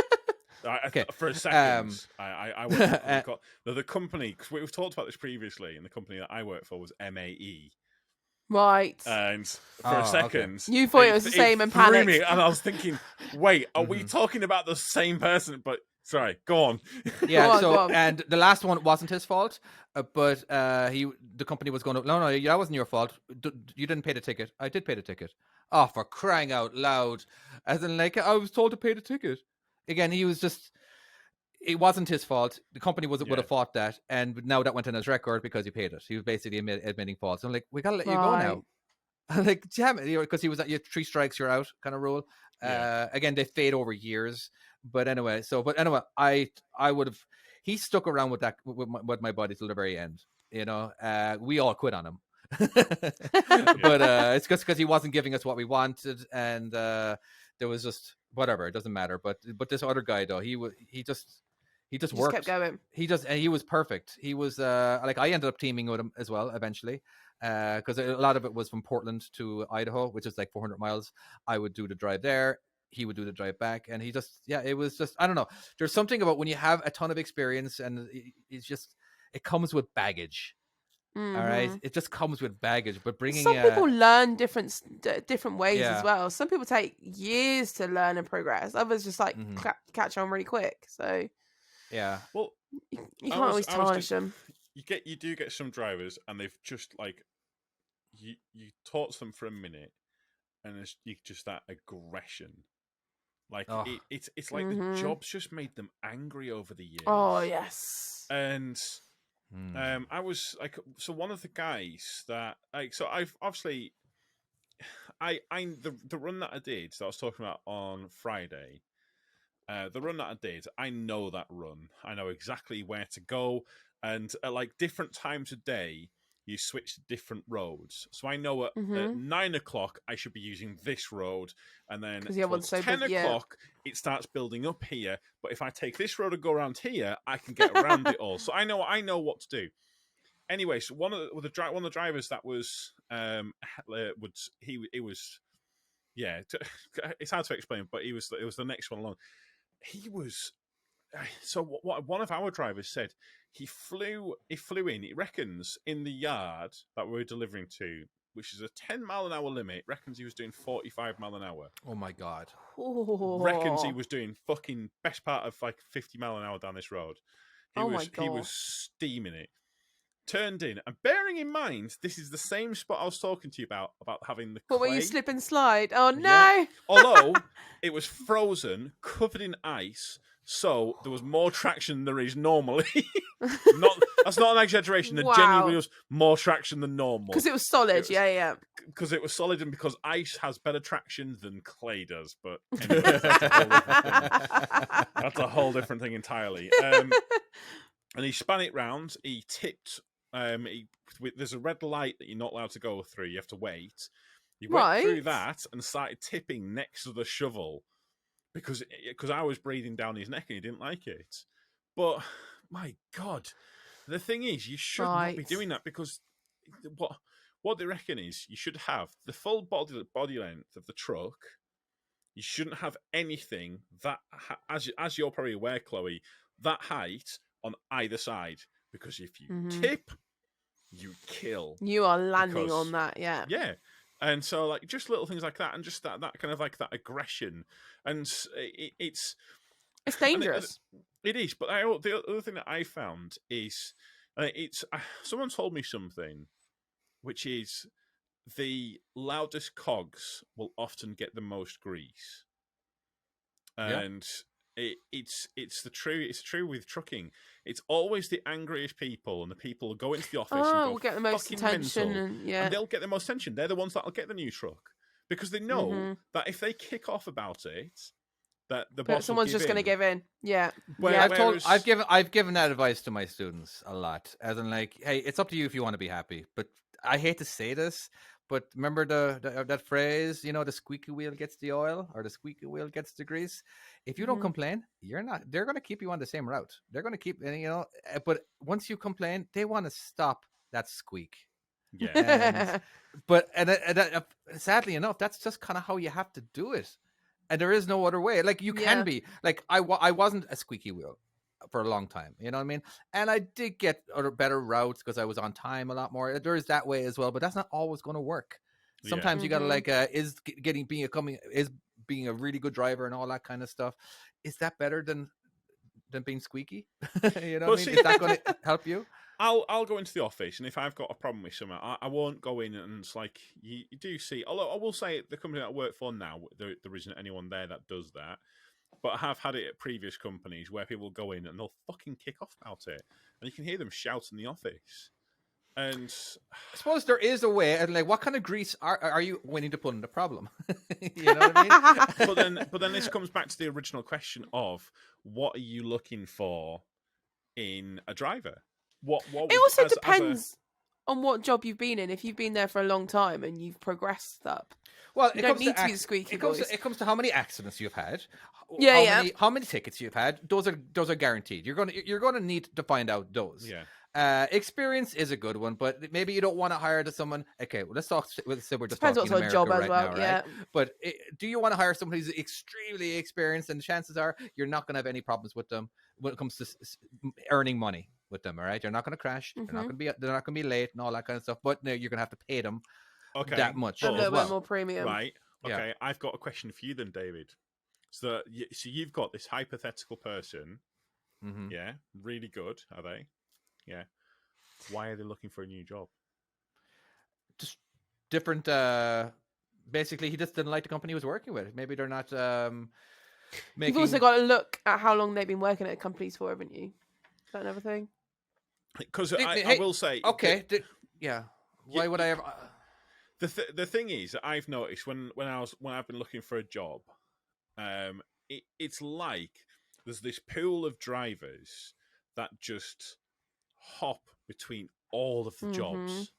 Okay. For a second, I work for the company, because we've talked about this previously, and the company that I work for was MAE. Right. And for a second, You thought it was the same and threw panicked. me, and I was thinking, wait, are we talking about the same person? But sorry, go on. Yeah. Go on. And the last one wasn't his fault, but the company was going to, no, that wasn't your fault. You didn't pay the ticket. I did pay the ticket. Oh, for crying out loud! As in, like, I was told to pay the ticket. Again, he was just. It wasn't his fault. The company would have fought that, and now that went in his record because he paid it. He was basically admitting fault. So I'm like, we gotta let you go now. I'm like, damn it, because he was at your 3 strikes, you're out kind of rule. Yeah. Again, they fade over years. But anyway, I would have. He stuck around with that with my buddy till the very end. You know, we all quit on him. But it's just because he wasn't giving us what we wanted, and there was just whatever. It doesn't matter. But this other guy though, he just worked. Kept going. He was perfect. He was like, I ended up teaming with him as well eventually, because a lot of it was from Portland to Idaho, which is like 400 miles. I would do the drive there. He would do the drive back, and it was just, I don't know. There's something about when you have a ton of experience, and it comes with baggage. Mm-hmm. All right, it just comes with baggage. But bringing some people learn different ways Yeah. as well. Some people take years to learn and progress. Others just like catch on really quick. So yeah, Well, you can't always tarnish them. You do get some drivers, and they've just like you talk to them for a minute, and it's just that aggression. Like it's like the job's just made them angry over the years. Oh yes. And I was like, so one of the guys that I've obviously the run that I did that I was talking about on Friday. The run that I did, I know that run. I know exactly where to go, and at like different times of day, you switch to different roads. So I know at 9 o'clock I should be using this road, and then towards 10 o'clock it starts building up here. But if I take this road and go around here, I can get around it all. So I know what to do. Anyway, so one of the drivers that was it's hard to explain, but it was the next one along. He was so what one of our drivers said, he flew in, he reckons, in the yard that we were delivering to, which is a 10-mile-an-hour limit, reckons he was doing 45 mile an hour. Oh my god. Reckons he was doing fucking best part of like 50 mile an hour down this road. He was steaming it. turned in, and bearing in mind, this is the same spot I was talking to you about having the What, clay. where you slip and slide? Oh no! Yeah. Although it was frozen, covered in ice, so there was more traction than there is normally. That's not an exaggeration. There Wow. genuinely was more traction than normal. Because it was solid. Yeah. Because it was solid, and because ice has better traction than clay does. But anyway, that's a whole different thing entirely. And he span it round. He tipped. There's a red light that you're not allowed to go through. You have to wait. He went through that and started tipping next to the shovel because I was breathing down his neck and he didn't like it. But my God, the thing is, you should not be doing that, because what they reckon is you should have the full body length of the truck. You shouldn't have anything that, as you're probably aware, Chloe, that height on either side, because if you tip, you kill. You are landing on that, yeah. Yeah. And so, like, just little things like that, and just that kind of like that aggression, and it's dangerous. It is. But the other thing that I found is someone told me something, which is the loudest cogs will often get the most grease, and it's true with trucking. It's always the angriest people, and the people who go into the office and go, will get the most attention, and they'll get the most attention. They're the ones that'll get the new truck, because they know that if they kick off about it, that the boss someone's just going to give in. Yeah. I've given that advice to my students a lot, as in, like, hey, it's up to you if you want to be happy. But I hate to say this, but remember that phrase, the squeaky wheel gets the oil, or the squeaky wheel gets the grease. If you don't complain, they're going to keep you on the same route. They're going to keep, but once you complain, they want to stop that squeak. Yeah. And sadly enough, that's just kind of how you have to do it. And there is no other way. Like, you can be like, I wasn't a squeaky wheel for a long time, you know what I mean? And I did get better routes because I was on time a lot more. There is that way as well, but that's not always going to work. Sometimes you got to, like, being a really good driver and all that kind of stuff. Is that better than being squeaky? You know what I mean? Is that going to help you? I'll go into the office, and if I've got a problem with something, I won't go in, and it's like, you do see, although I will say the company that I work for now, there isn't anyone there that does that. But I have had it at previous companies where people go in and they'll fucking kick off about it, and you can hear them shout in the office. And I suppose there is a way. And, like, what kind of grease are you willing to put in the problem? You know what I mean? But then this comes back to the original question of, what are you looking for in a driver? It also depends on what job you've been in. If you've been there for a long time and you've progressed up, well, you don't need to be the squeaky voice. It comes to how many accidents you've had. How many tickets you've had. Those are guaranteed. You're gonna need to find out those. Yeah. Experience is a good one, but maybe you don't want to hire someone. Okay, well, let's talk. Let's say we're just depends talking what sort of job as well. Now, right? But do you want to hire someone who's extremely experienced? And the chances are you're not going to have any problems with them when it comes to earning money with them. All right, you're not going to crash. They're not going to be late and all that kind of stuff. But no, you're going to have to pay them that much. A little bit more premium, right? Okay, I've got a question for you then, David. So you've got this hypothetical person. Yeah, really good. Are they? Yeah. Why are they looking for a new job? Just different. Basically, he just didn't like the company he was working with. Maybe they're not. You've also got to look at how long they've been working at companies for, haven't you? Is that another thing? Because I will say, okay, why would I ever? The thing is, I've noticed when I've been looking for a job, it's like there's this pool of drivers that just hop between all of the jobs,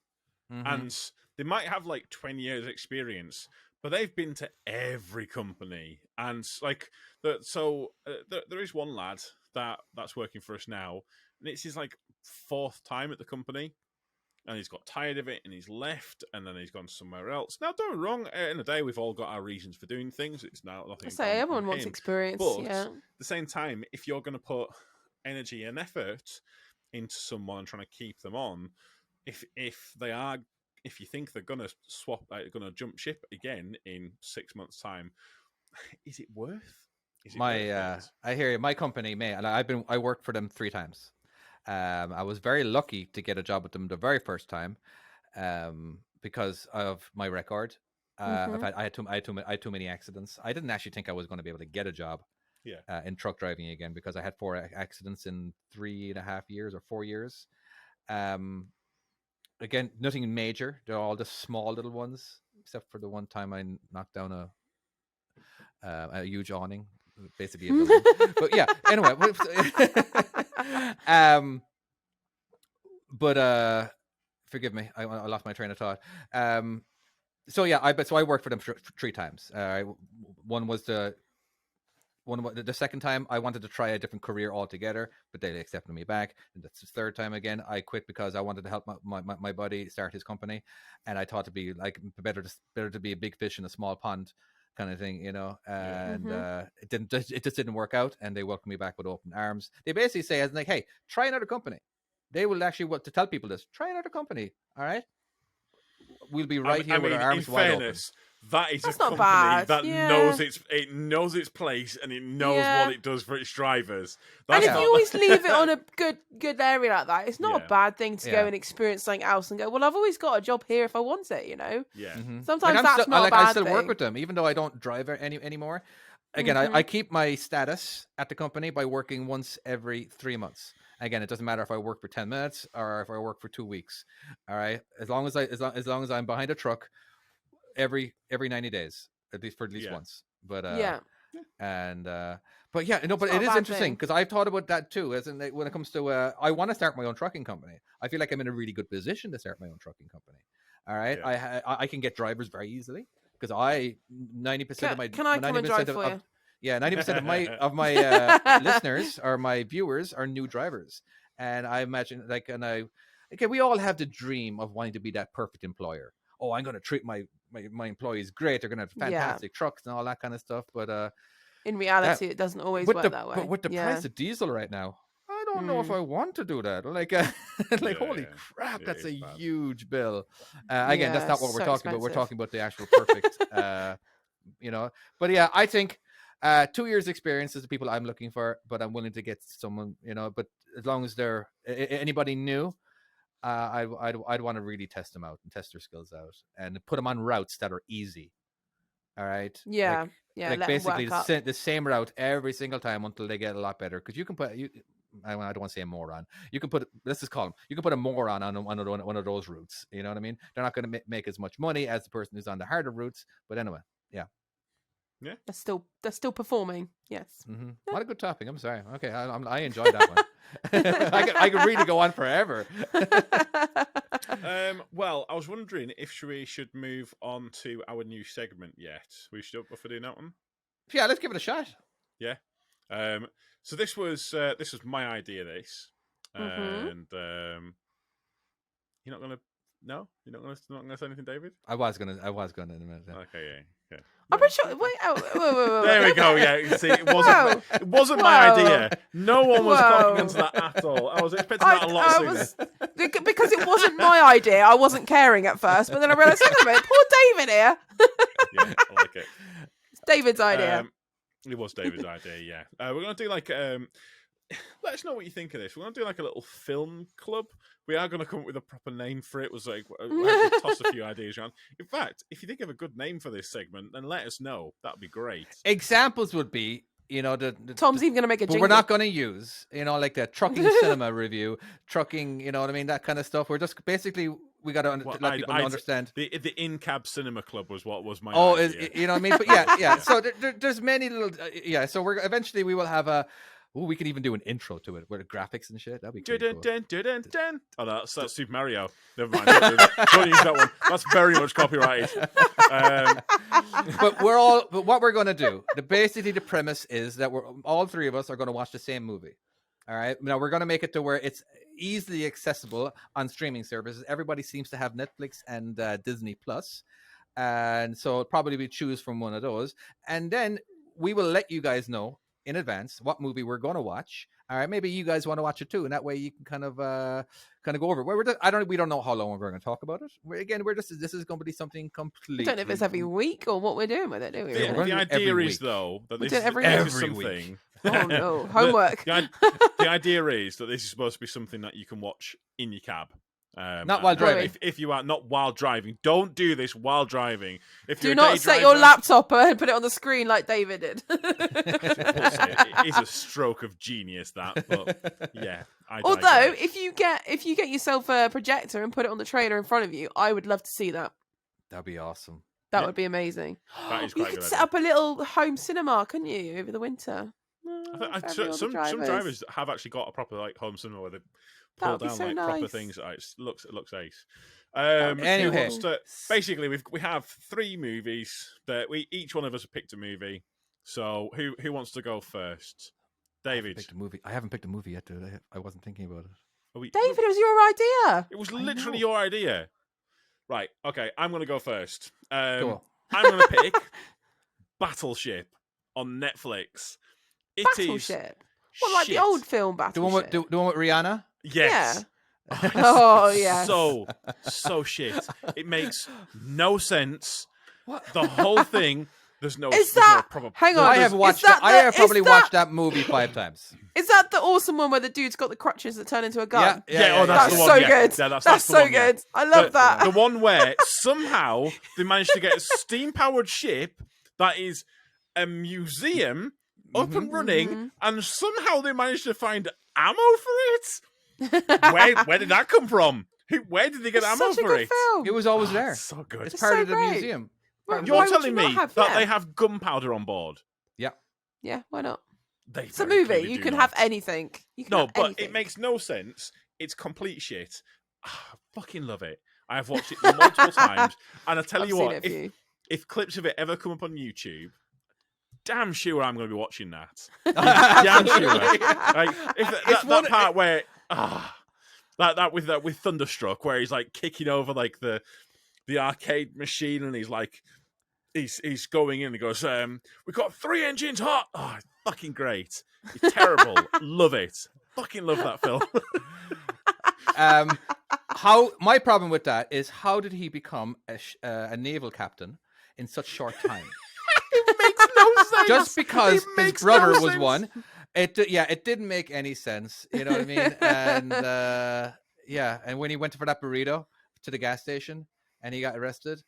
and they might have like 20 years experience, but they've been to every company, and like there is one lad that's working for us now, and it's his like 4th time at the company, and he's got tired of it and he's left, and then he's gone somewhere else. Now, don't get me wrong, in the day we've all got our reasons for doing things. It's now nothing. I say everyone wants experience, but at the same time, if you're going to put energy and effort into someone and trying to keep them on, if you think they're going to swap, going to jump ship again in 6 months' time, is it worth? I hear you. My company, man, and I worked for them 3 times. I was very lucky to get a job with them the very first time, because of my record. I had too many accidents. I didn't actually think I was going to be able to get a job in truck driving again, because I had 4 accidents in 3.5 years or 4 years. Again, nothing major. They're all just small little ones, except for the one time I knocked down a huge awning, basically a building. But yeah, anyway. But forgive me, I lost my train of thought. So yeah, I worked for them 3 times. One was the second time I wanted to try a different career altogether, but they accepted me back. And that's the third time again. I quit because I wanted to help my buddy start his company, and I thought it'd be like better to be a big fish in a small pond kind of thing, And it just didn't work out, and they welcomed me back with open arms. They basically say, as like, hey, try another company. They will actually want to tell people this. Try another company, all right? We'll be right here with our arms wide open. That's not a company bad. that knows its place, and it knows what it does for its drivers. And if you always leave it on a good area like that, it's not a bad thing to go and experience something else and go, well, I've always got a job here if I want it, Yeah. Sometimes that's not a bad I still thing. work with them, even though I don't drive anymore. Again, I keep my status at the company by working once every 3 months. Again, it doesn't matter if I work for 10 minutes or if I work for 2 weeks. All right, as long as I'm behind a truck every 90 days, at least once. But but yeah, but it is interesting because I've thought about that too. As in, when it comes to I want to start my own trucking company. I feel like I'm in a really good position to start my own trucking company. All right, I can get drivers very easily because 90% of my can I come and drive for you? Yeah, 90% of my listeners or my viewers are new drivers, and I imagine we all have the dream of wanting to be that perfect employer. Oh, I'm going to treat my employees great. They're going to have fantastic trucks and all that kind of stuff. But in reality, it doesn't always work that way. But with the price of diesel right now, I don't know if I want to do that. Holy crap, that's a huge bill. Again, that's not what we're talking about. We're talking about the actual perfect, But yeah, I think 2 years experience is the people I'm looking for, but I'm willing to get someone, but as long as they're anybody new, I'd want to really test them out and test their skills out and put them on routes that are easy. All right. Basically the same route every single time until they get a lot better. Because you can put I don't want to say a moron. You can put let's just call them. You can put a moron on one of those routes. You know what I mean? They're not going to make as much money as the person who's on the harder routes. But anyway, yeah. Yeah, they're still performing. Yes. Mm-hmm. What a good topic. I'm sorry. Okay, I enjoyed that one. I could really go on forever. Well, I was wondering if we should move on to our new segment yet. We should up for doing that one. Yeah, let's give it a shot. Yeah. So this was my idea. And you're not gonna. No, you're not gonna say anything, David. I was gonna in a minute. Yeah. Okay, yeah. I'm pretty sure. Wait. There we go. Yeah, you see, it wasn't my idea. No one was clocking onto that at all. I was expecting that a lot sooner. Because it wasn't my idea. I wasn't caring at first, but then I realised, hang on a minute, poor David here. Yeah, I like it. It's David's idea. It was David's idea. Yeah, we're gonna do let us know what you think of this. We're going to do a little film club. We are going to come up with a proper name for it. It was we'll toss a few ideas around. In fact, if you think of a good name for this segment, then let us know. That'd be great. Examples would be, Tom's even going to make a jingle. But we're not going to use, like the trucking cinema review, trucking, you know what I mean? That kind of stuff. We're just basically, we got to let people understand. The in-cab cinema club was what was my idea. You know what I mean? But yeah. So there's many little, So eventually we will have we could even do an intro to it with graphics and shit. That'd be cool. Oh, that's Super Mario. Never mind. Don't use that one. That's very much copyrighted. But what we're going to do, basically the premise is that all three of us are going to watch the same movie. All right. Now we're going to make it to where it's easily accessible on streaming services. Everybody seems to have Netflix and Disney Plus, and so probably we choose from one of those, and then we will let you guys know in advance what movie we're going to watch. All right, maybe you guys want to watch it too, and that way you can kind of go over it. We don't know how long we're going to talk about it. This is going to be something completely. We don't know if it's every week or what we're doing with it, do we? The idea is though that this is something Oh no, homework. The idea is that this is supposed to be something that you can watch in your cab. Not while driving. If you are not while driving, don't do this while driving. If Do you're not a day set driver, your laptop and put it on the screen like David did. it is a stroke of genius, that. But yeah, Although, digress. if you get yourself a projector and put it on the trailer in front of you, I would love to see that. That'd be awesome. That Yeah. would be amazing. That is You quite a could good set idea. up a little home cinema, couldn't you, over the winter? Some drivers have actually got a proper like home cinema where they That pull would be down so like proper nice. things. It looks ace. would be Anyway. Who wants to- basically we have 3 movies that each one of us have picked a movie. So who wants to go first? David. I haven't picked a movie yet, dude. I wasn't thinking about it. David, it was your idea. It was I literally know. your idea. Right. Okay. I'm going to go first. Go on. I'm going to pick Battleship on Netflix. It is Battleship. What, like shit. the old film The Battleship? one with Rihanna? Yes. Oh, yes. So shit. It makes no sense. What? The whole thing. There's no. Is there's no that- proper. hang on. I Is have watched. that I the- have is probably that- watched that movie 5 times. Is that the awesome one where the dude's got the crutches that turn into a gun? Yeah, oh, that's That's the one. so yeah. good. Yeah, That's the so one, yeah. good. I love that. The one where somehow they managed to get a steam-powered ship that is a museum up and running, and somehow they managed to find ammo for it. Where did that come from? Where did they get It's ammo such a for good it? film. It was always Oh, there. it's so good. It's It's part so of the great. museum. Well, You're why would telling you not me have- that yeah. they have gunpowder on board? Yeah, why not? They It's a very movie. clearly You do can not. have anything. You can No, have but anything. it makes no sense. It's complete shit. I fucking love it. I have watched it multiple times, and I tell I've you seen what, it for you. if clips of it ever come up on YouTube, damn sure I'm going to be watching that. Damn sure. Like, that part where that with Thunderstruck, where he's like kicking over like the arcade machine, and he's like he's going in and he goes, "We got 3 engines hot." Oh, it's fucking great. It's terrible. Love it. Fucking love that film. How my problem with that is how did he become a naval captain in such short time? It makes no sense. Just because It his makes brother no was sense. one. It didn't make any sense. You know what I mean? And and when he went for that burrito to the gas station and he got arrested.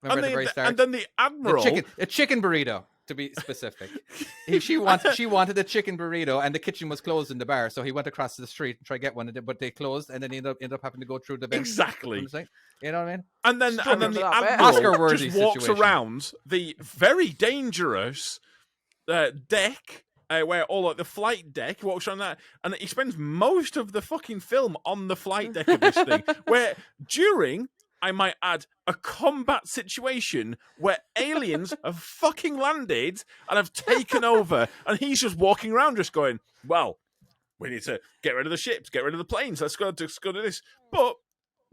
Remember at the very start? And then the admiral. a chicken burrito, to be specific. She wanted a chicken burrito, and the kitchen was closed in the bar, so he went across the street and tried to get one, but they closed, and then he ended up having to go through the bin. Exactly. You know what I mean? And then Strong the into that bit. admiral Oscar-worthy just walks situation. around the very dangerous deck. Where all like the flight deck, walks around that, and he spends most of the fucking film on the flight deck of this thing. Where during, I might add, a combat situation where aliens have fucking landed and have taken over, and he's just walking around, just going, "Well, we need to get rid of the ships, get rid of the planes. Let's go do this." But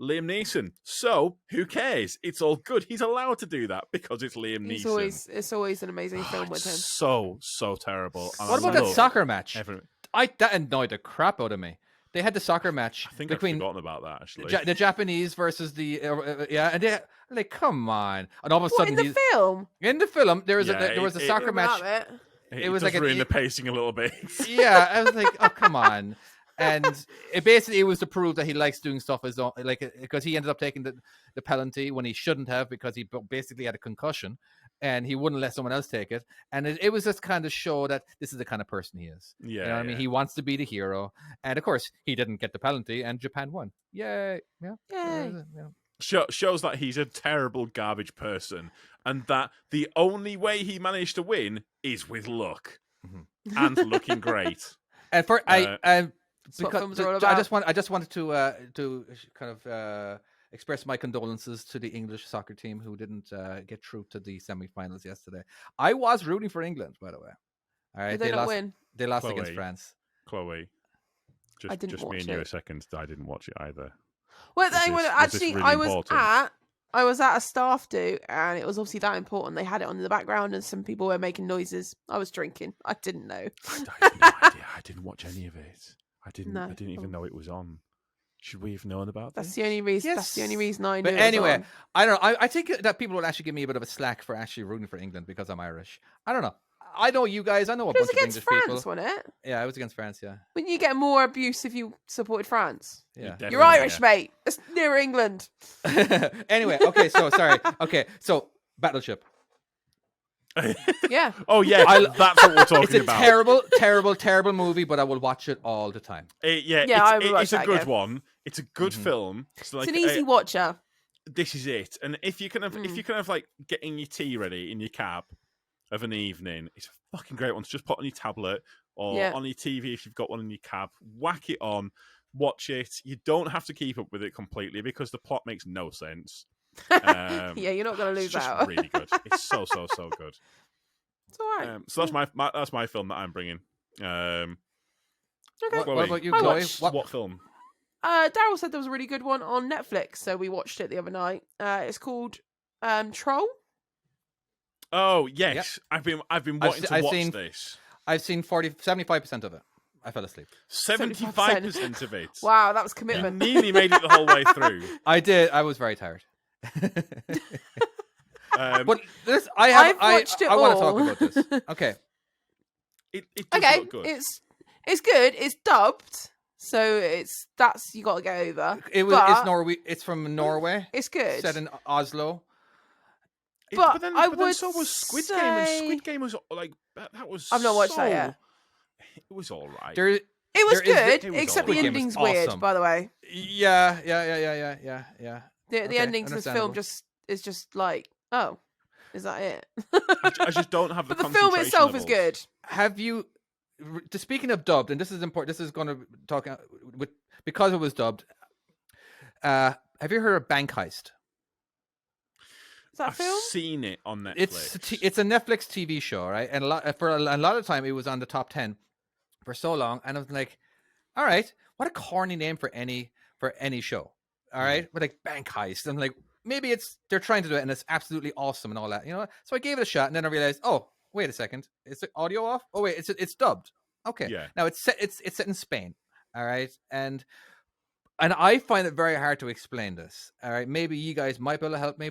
Liam Neeson, so who cares? It's all good. He's allowed to do that because it's Liam Neeson. It's always an amazing film with him. So terrible. And What I about that love soccer match? everyone- That annoyed the crap out of me. They had the soccer match I think I've between forgotten about that actually. the Japanese versus the and they like, come on, and all of a What, sudden in the film? in the film there was Yeah, there was a it- soccer match. That bit. It was does like ruin the pacing a little bit. Yeah, I was like, oh come on. And it was to prove that he likes doing stuff as like because he ended up taking the penalty when he shouldn't have because he basically had a concussion and he wouldn't let someone else take it. And it was just kind of show that this is the kind of person he is. Yeah, You know what I mean? He wants to be the hero. And of course, he didn't get the penalty and Japan won. Yay. Yeah. Yay. Yeah. Shows that he's a terrible garbage person, and that the only way he managed to win is with luck and looking great. And for That's what films are all about. I just wanted to kind of express my condolences to the English soccer team who didn't get through to the semi-finals yesterday. I was rooting for England, by the way. All right, Did they not lost. win? They lost Chloe. against France. Chloe, I didn't just me watch and you a it. second. I didn't watch it either. Well, Was they were this actually. really I important? was at a staff do, and it was obviously that important. They had it on in the background, and some people were making noises. I was drinking. I didn't know. I have no idea. I didn't watch any of it. I didn't No. even know it was on. Should we have known about That's this? the only reason. Yes. That's the only reason I knew. But it was anyway, on. I don't know. I think that people will actually give me a bit of a slack for actually rooting for England because I'm Irish. I don't know. I know you guys. I know a It was bunch of against English France, people. wasn't it? Yeah, it was against France. Yeah, Wouldn't you get more abuse if you supported France? yeah. definitely You're Irish, mate. It's near England. Anyway, okay. So sorry. Okay, so Battleship. Yeah. Oh yeah, that's what we're It's talking a about. terrible movie, but I will watch it all the time. I would watch it's a that good again. one. It's a good Mhm. film. So It's like, an easy watcher. this is it. And if you kind of like getting your tea ready in your cab of an evening, it's a fucking great one to just put on your tablet or Yeah. on your TV if you've got one in your cab. Whack it on, watch it. You don't have to keep up with it completely because the plot makes no sense. Yeah, you're not going to It's lose just out. really good. It's so good. It's all right. So that's my film that I'm bringing. Okay. What about you, I Chloe? watched- What film? Daryl said there was a really good one on Netflix, so we watched it the other night. It's called Troll. Oh yes, I've been wanting to watch this. I've seen 75% of it. I fell asleep. 75% of it. Wow, that was You commitment. nearly made it the whole way through. I did. I was very tired. But But this, I watched it want to all. talk about this. Okay. it does Okay, look good. it's good. It's dubbed, so that's you got to get over. It's But Norway. It's from Norway. It's good. Set in Oslo. but I then would so was Squid Game, and say- Squid Game was like that was. I've not watched that yet. It was all right. There, It was there is good, it was except alright. the Squid Game was ending's weird. awesome. By the way, yeah. the Okay, ending to this film understandable. is just like, oh, is that it? I just don't have the. But the film concentration itself is levels. good. Have you? Speaking of dubbed, and this is important. This is going to talk with because it was dubbed. Have you heard of Bank Heist? Is that a I've film? seen it on Netflix. It's a Netflix TV show, right? And for a lot of time, it was on the top 10 for so long, and I was like, all right, what a corny name for any show, all right? But like Bank Heist, I'm like, maybe they're trying to do it, and it's absolutely awesome and all that, you know? So I gave it a shot, and then I realized, oh, wait a second, is the audio off? Oh wait, it's dubbed. Okay, Yeah. now it's set in Spain, all right, and I find it very hard to explain this. All right, maybe you guys might be able to help me,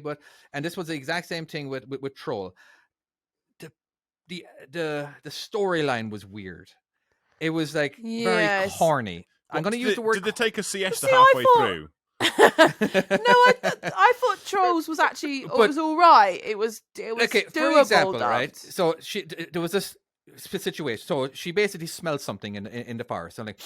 and this was the exact same thing with Troll. The storyline was weird. It was like very Yes. corny. I'm What, going to use the word. Did they take a siesta See, I halfway thought- through? I thought Trolls was actually it But- was all right. It was Okay, for doable, example, dubbed. right? So there was this situation. So she basically smelled something in the forest. And like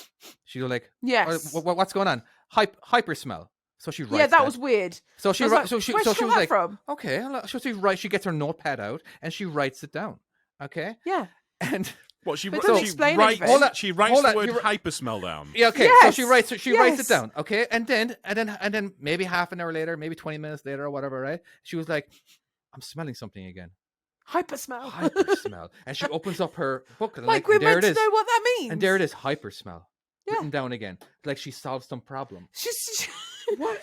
she was like, Yes. what's going on? Hyper smell. So she writes Yeah, that was weird. So she I was wri- like, so she where'd so she she got was that like, from? okay. So she writes. She gets her notepad out and she writes it down. Okay, Yeah. and What she But it doesn't she explain writes? anything. Hold on, She writes hold the on, word you- hypersmell down. yeah, okay. So she Yes, writes it yes. down. Okay, and then maybe half an hour later, maybe 20 minutes later or whatever, right? She was like, I'm smelling something again. Hyper smell. Hyper smell, and she opens up her book and Like we're there meant it to is, know what that means. and there it is, hyper smell. Yeah. Written down again, like she solved some problem.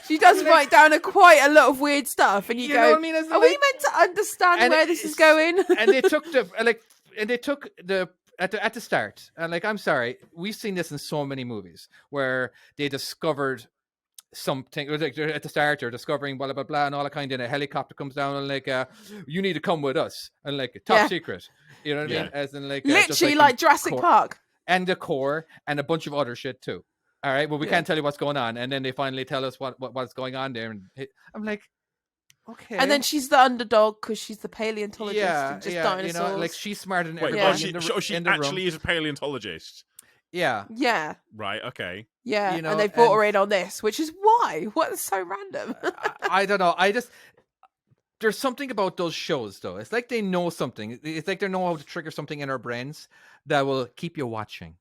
She does write down quite a lot of weird stuff, and you You go, know what I mean? It's "Are we like- meant to understand And where this is it's- going?" And they took the at the start, and like, I'm sorry, we've seen this in so many movies where they discovered something, or like they're at the start, they're discovering blah blah blah and all that kind of, and a helicopter comes down and like, you need to come with us, and like top Yeah. secret, you know what I mean? Yeah. As in like just Literally, like Jurassic core- Park. and the core and a bunch of other shit too. All right, well, we can't tell you what's going on, and then they finally tell us what's going on there, and I'm like, okay. And then she's the underdog because she's the paleontologist yeah, and just yeah, dinosaurs. you know, like she's smarter than Wait, everybody but in the, she in the room. actually is a paleontologist, Yeah, yeah, right? Okay. yeah. You know, and they brought and- her in on this, which is why. What's so random? I don't know. There's something about those shows, though. It's like they know something. It's like they know how to trigger something in our brains that will keep you watching,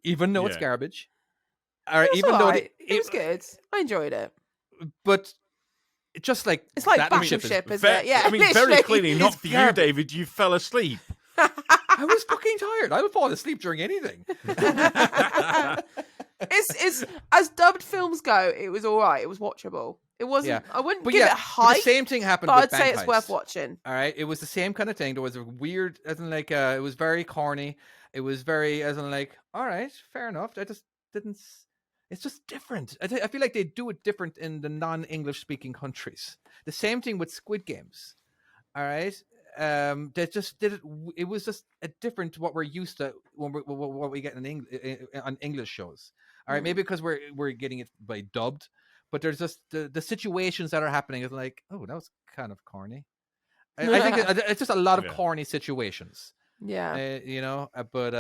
even though it's Yeah. garbage. Or It was even though alright. It was good. I enjoed it. but just like It's like Battleship Battleship, is, isn't it? Yeah, I mean, very literally. clearly not It's for you, garbage. David. You fell asleep. I was fucking tired. I would fall asleep during anything. it's as dubbed films go, it was all right. It was watchable. It wasn't. Yeah. I wouldn't But give yeah, it but high, the same thing happened. but with I'd say Bank it's worth Heist. watching. All right, it was the same kind of thing. There was a weird, as in like, it was very corny. It was very, as in like, all right, fair enough. I just didn't. It's just different. I feel like they do it different in the non-English speaking countries. The same thing with Squid Games. All right, they just did it. It was just a different to what we're used to when what we get on English shows. All right, maybe because we're getting it by dubbed, but there's just the situations that are happening is like, oh, that was kind of corny. I think it's just a lot of corny situations. Yeah, but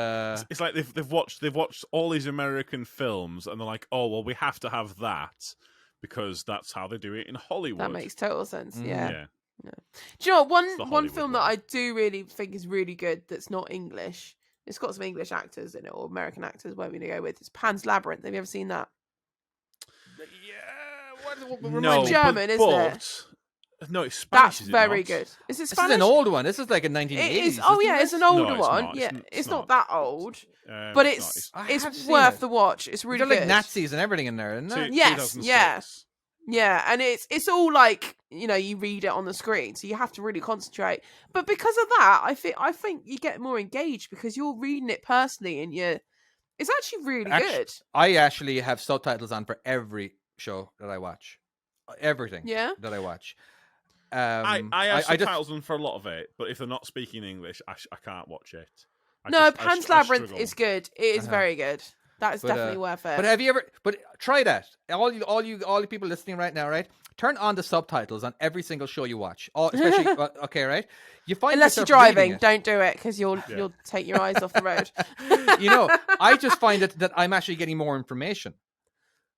it's like they've watched all these American films and they're like, oh well, we have to have that because that's how they do it in Hollywood. that makes total sense. Yeah. Yeah. Do you know what? the One Hollywood film way. that I do really think is really good that's not English. It's got some English actors in it, or American actors. Where we go with it's Pan's Labyrinth. Have you ever seen that? No, German, isn't it? No, it's Spanish. That's is it very not? good. Is it this is Spanish? an old one. This is like a 1980s. It is. Oh yeah, it's an older it's one. not. Yeah, It's it's not. not that old, but not. it's have seen worth it. the watch. It's really They're good. like Nazis and everything in there, isn't it? Yes, 2006. Yeah, and it's all like, you read it on the screen, so you have to really concentrate. But because of that, I think you get more engaged because you're reading it personally, and it's actually really good. I actually have subtitles on for every show that I watch. Everything. Yeah. That I watch. I have just- subtitles on for a lot of it, but if they're not speaking English, I can't watch it. Pan's Labyrinth is good. It is very good. That is But, definitely worth it. But have you ever? But try that. All you people listening right now, right? Turn on the subtitles on every single show you watch. Especially okay, right? You find Unless you're yourself reading driving, it. don't do it because you'll take your eyes off the road. I just find that I'm actually getting more information.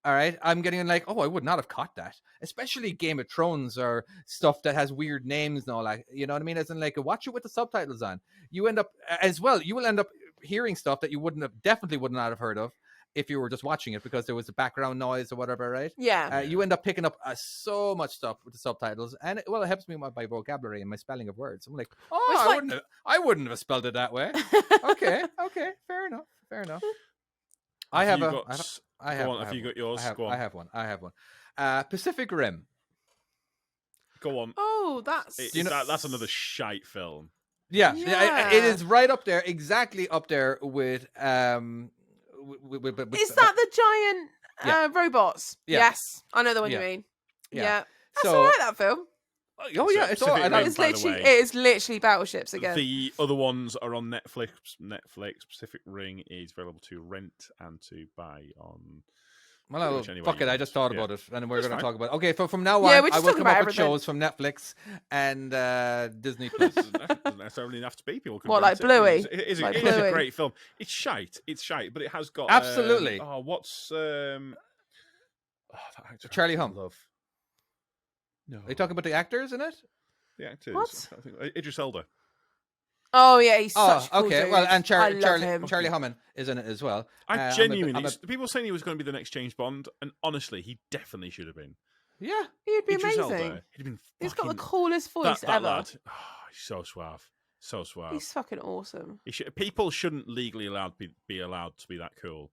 All right, I'm getting like, oh, I would not have caught that, especially Game of Thrones or stuff that has weird names and all that. You know what I mean? As in, like, watch it with the subtitles on. You end up as well. You will end up hearing stuff that you definitely would not have heard of if you were just watching it because there was a background noise or whatever, right? Yeah. You end up picking up so much stuff with the subtitles, and it helps me with my vocabulary and my spelling of words. I'm like, oh, I wouldn't have spelled it that way. Okay, fair enough. I have one. Have you got yours? I have one. Pacific Rim. Go on. Oh, that's that's another shite film. Yeah, Yeah. it is right up there, exactly up there with Is that the giant robots? Yeah. Yes, I know the one you Yeah. mean. Yeah. Yeah, that's So- all right. That film. Oh yeah, it's all. Pacific I Rim, know. It's by the literally, way. it is literally battleships again. The other ones are on Netflix. Pacific Ring is available to rent and to buy on. Well, much anyway fuck you I want. just thought Yeah. about it, and we're That's going to fine. talk about it. Okay, from now Yeah, on, we're I just will talking come up about with everything. shows from Netflix and Disney Plus. Doesn't necessarily have to be. People can What, rent like Bluey? It is Like it is a Bluey? great film. It's shite, but it has got Absolutely. what's that actor Charlie I Hunnam. love. No, Are you talking about the actors in it? the actors? What? I think Idris Elba. Oh yeah, he's Oh, such a cool okay. dude. Well, and I love him. Charlie Hunnam is in it as well. I I'm genuinely, a- people saying he was going to be the next James Bond, and honestly, he definitely should have been. Yeah. He'd be Idris amazing. Elba, he'd have been. He's got the fucking- coolest voice that ever. lad. Oh, he's so suave, so suave. He's fucking awesome. People shouldn't legally be allowed to be that cool.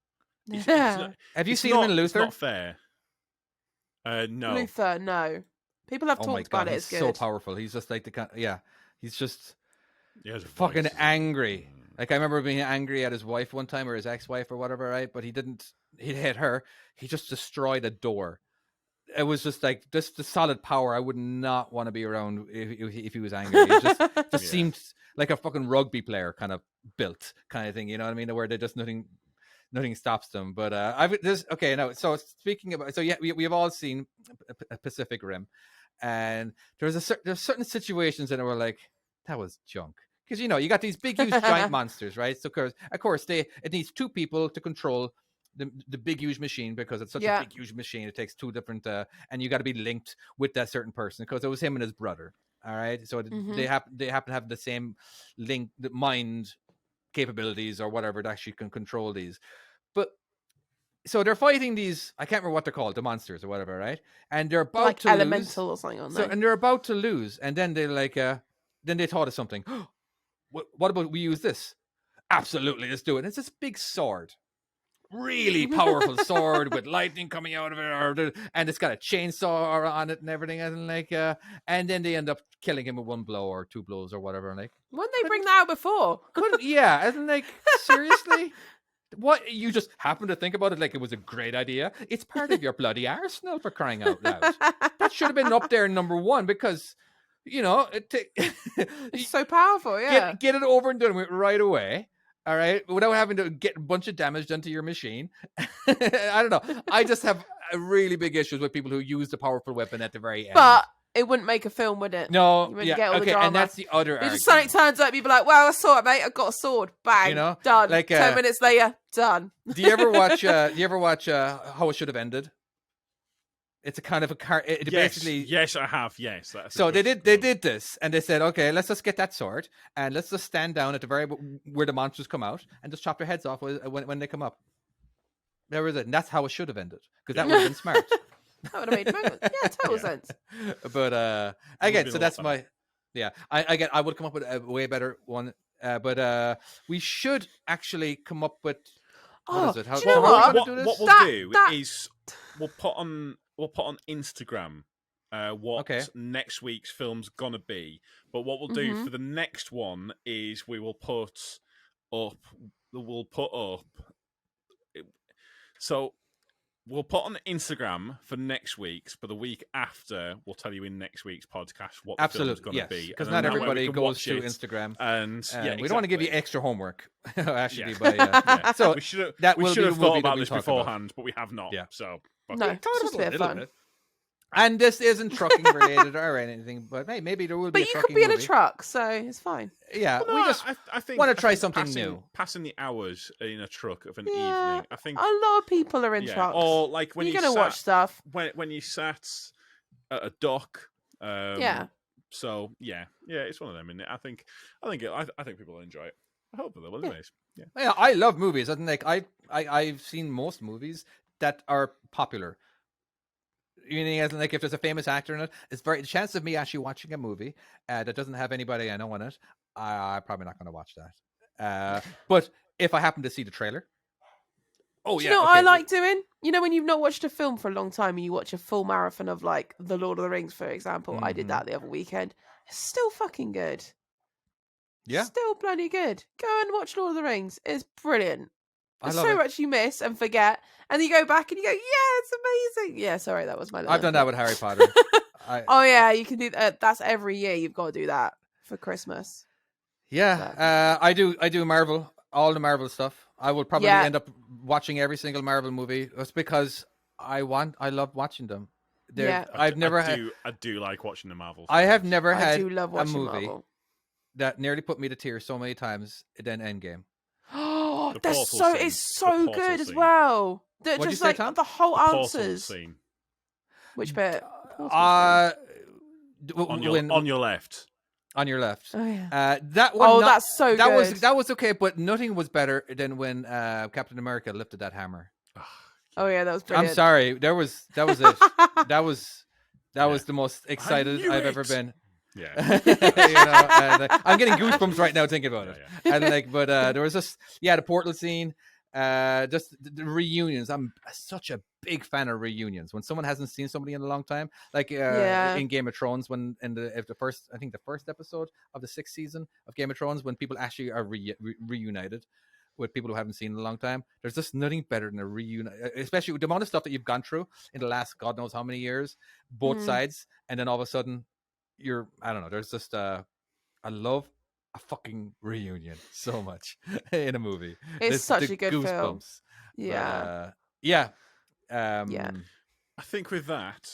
It's Yeah. not- Have you it's seen not, him in It's Luther? not fair. No. Luther, no. People have Oh my talked god, about it. he's It's so good. powerful. He's just like the kind. Yeah, he's just He has a fucking voice. angry. Like I remember being angry at his wife one time, or his ex-wife, or whatever, right? But he didn't. He hit her. He just destroyed a door. It was just like just the solid power. I would not want to be around if he was angry. It just Yeah. seemed like a fucking rugby player kind of built kind of thing. You know what I mean? Where they just nothing stops them. But So speaking about, so yeah, we have all seen Pacific Rim, and there's certain situations that were like, that was junk. Because you got these big, huge, giant monsters, right? So of course, it needs two people to control the big, huge machine because it's such a big, huge machine. It takes two different, and you got to be linked with that certain person because it was him and his brother. All right, so they happen to have the same link, the mind capabilities or whatever that actually can control these. But so they're fighting these. I can't remember what they're called, the monsters or whatever, right? And they're about Like to elemental lose. or something on So there. and they're about to lose, and then they're like, then they thought of something. What about we use this? Absolutely, let's do it. And it's this big sword, really powerful sword with lightning coming out of it, and it's got a chainsaw on it and everything, and and then they end up killing him with one blow or two blows or whatever. And When they bring that out before? yeah, and seriously. What, you just happen to think about it like it was a great idea? It's part of your bloody arsenal, for crying out loud. That should have been up there number one because you know, It's so powerful. Yeah. get it over and done with right away. All right, without having to get a bunch of damage done to your machine. I don't know. I just have a really big issues with people who use the powerful weapon at the very end. But it wouldn't make a film, would it? No, You wouldn't get all the okay, drama. and that's the other If argument. something turns up, you'd be like, "Well, I saw it, mate. I got a sword. Bang, You know, done." like, 10 minutes later, done. Do you ever watch? How It Should Have Ended? It's a kind of a car. It basically, yes, I have. Yes. That's a so they good did this, and they said, okay, let's just get that sword, and let's just stand down at the very where the monsters come out, and just chop their heads off when they come up. There was it, and that's how it should have ended, because that would have been smart. That would have made total sense. But again, been so a that's lot my I would come up with a way better one. But we should actually come up with what is it? do you know how are we what? gonna do this? What we'll That- do that- is we'll put on Instagram what Okay. next week's film's gonna be. But what we'll do for the next one is we will put up. So we'll put on Instagram for next week's, but the week after we'll tell you in next week's podcast what the film's Absolutely, going to yes, be. because And then not that way we everybody can goes watch to it. Instagram. And We don't want to give you exactly. extra homework, actually. Yeah. But Yeah. so we should that we will should be have the thought movie that about we this talk about. beforehand, but we have not. Yeah. So but No, we it's just a bit of little fun. bit. And this isn't trucking related or anything, but hey, maybe there will be. But a you could trucking be in a movie. truck, so it's fine. Yeah, Well, we no, just I think wanna I try think something passing, new. Passing the hours in a truck of an Yeah, evening, I think. A lot of people are in Yeah. trucks. Or like when You're you gonna sat, watch stuff. when you sat at a dock. Yeah. So yeah, it's one of them, isn't it? I think people will enjoy it. I hope they will, anyways. Yeah. Yeah, I love movies. I think I've seen most movies that are popular. You know, as in, like if there's a famous actor in it, it's the chance of me actually watching a movie that doesn't have anybody I know in it. I'm probably not going to watch that. But if I happen to see the trailer, Do you know what I like doing? You know, when you've not watched a film for a long time and you watch a full marathon of like The Lord of the Rings, for example. I did that the other weekend. It's still fucking good. Yeah, Still bloody good. Go and watch Lord of the Rings. It's brilliant. I There's love so it. much you miss and forget. And you go back and you go, yeah, it's amazing. Yeah, sorry, that was my little I've done that with Harry Potter. Oh, yeah, you can do that. That's every year you've got to do that for Christmas. Yeah, I do Marvel, all the Marvel stuff. I will probably Yeah. end up watching every single Marvel movie. It's because I love watching them. Yeah. I do like watching the Marvel. I have films. never I had do love a watching movie Marvel. that nearly put me to tears so many times than Endgame. Oh, The that's portal so scene. it's The so portal good as scene. well. That What'd you just say, like Tom? the whole The portal answers. scene. Which bit? On When your left. on your left. Oh yeah. That one. Oh, that's so that good. that was okay, but nothing was better than when Captain America lifted that hammer. Oh yeah, that was brilliant. I'm sorry. That was it. that was the most excited knew I've ever it. been. Yeah. And, I'm getting goosebumps right now thinking about it. Yeah, And but there was just the portal scene, just the reunions. I'm such a big fan of reunions. When someone hasn't seen somebody in a long time, like in Game of Thrones, when the first episode of the 6th season of Game of Thrones, when people actually are reunited with people who haven't seen in a long time, there's just nothing better than a reunion, especially with the amount of stuff that you've gone through in the last God knows how many years, both sides, and then all of a sudden I don't know, there's just I love a fucking reunion so much in a movie. It's such the a good film. goosebumps. Yeah. Yeah. I think with that,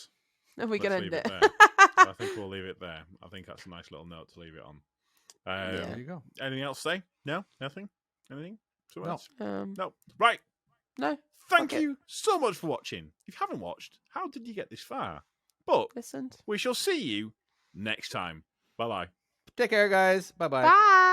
Are we let's gonna leave end it it? there. I think we'll leave it there. I think that's a nice little note to leave it on. There you go. Anything else to say? No? Nothing? Anything? Too much? Um, No. Right. no. Thank Fuck it. you so much for watching. If you haven't watched, how did you get this far? But Listened. we shall see you next time. Bye-bye. Take care, guys. Bye-bye. Bye.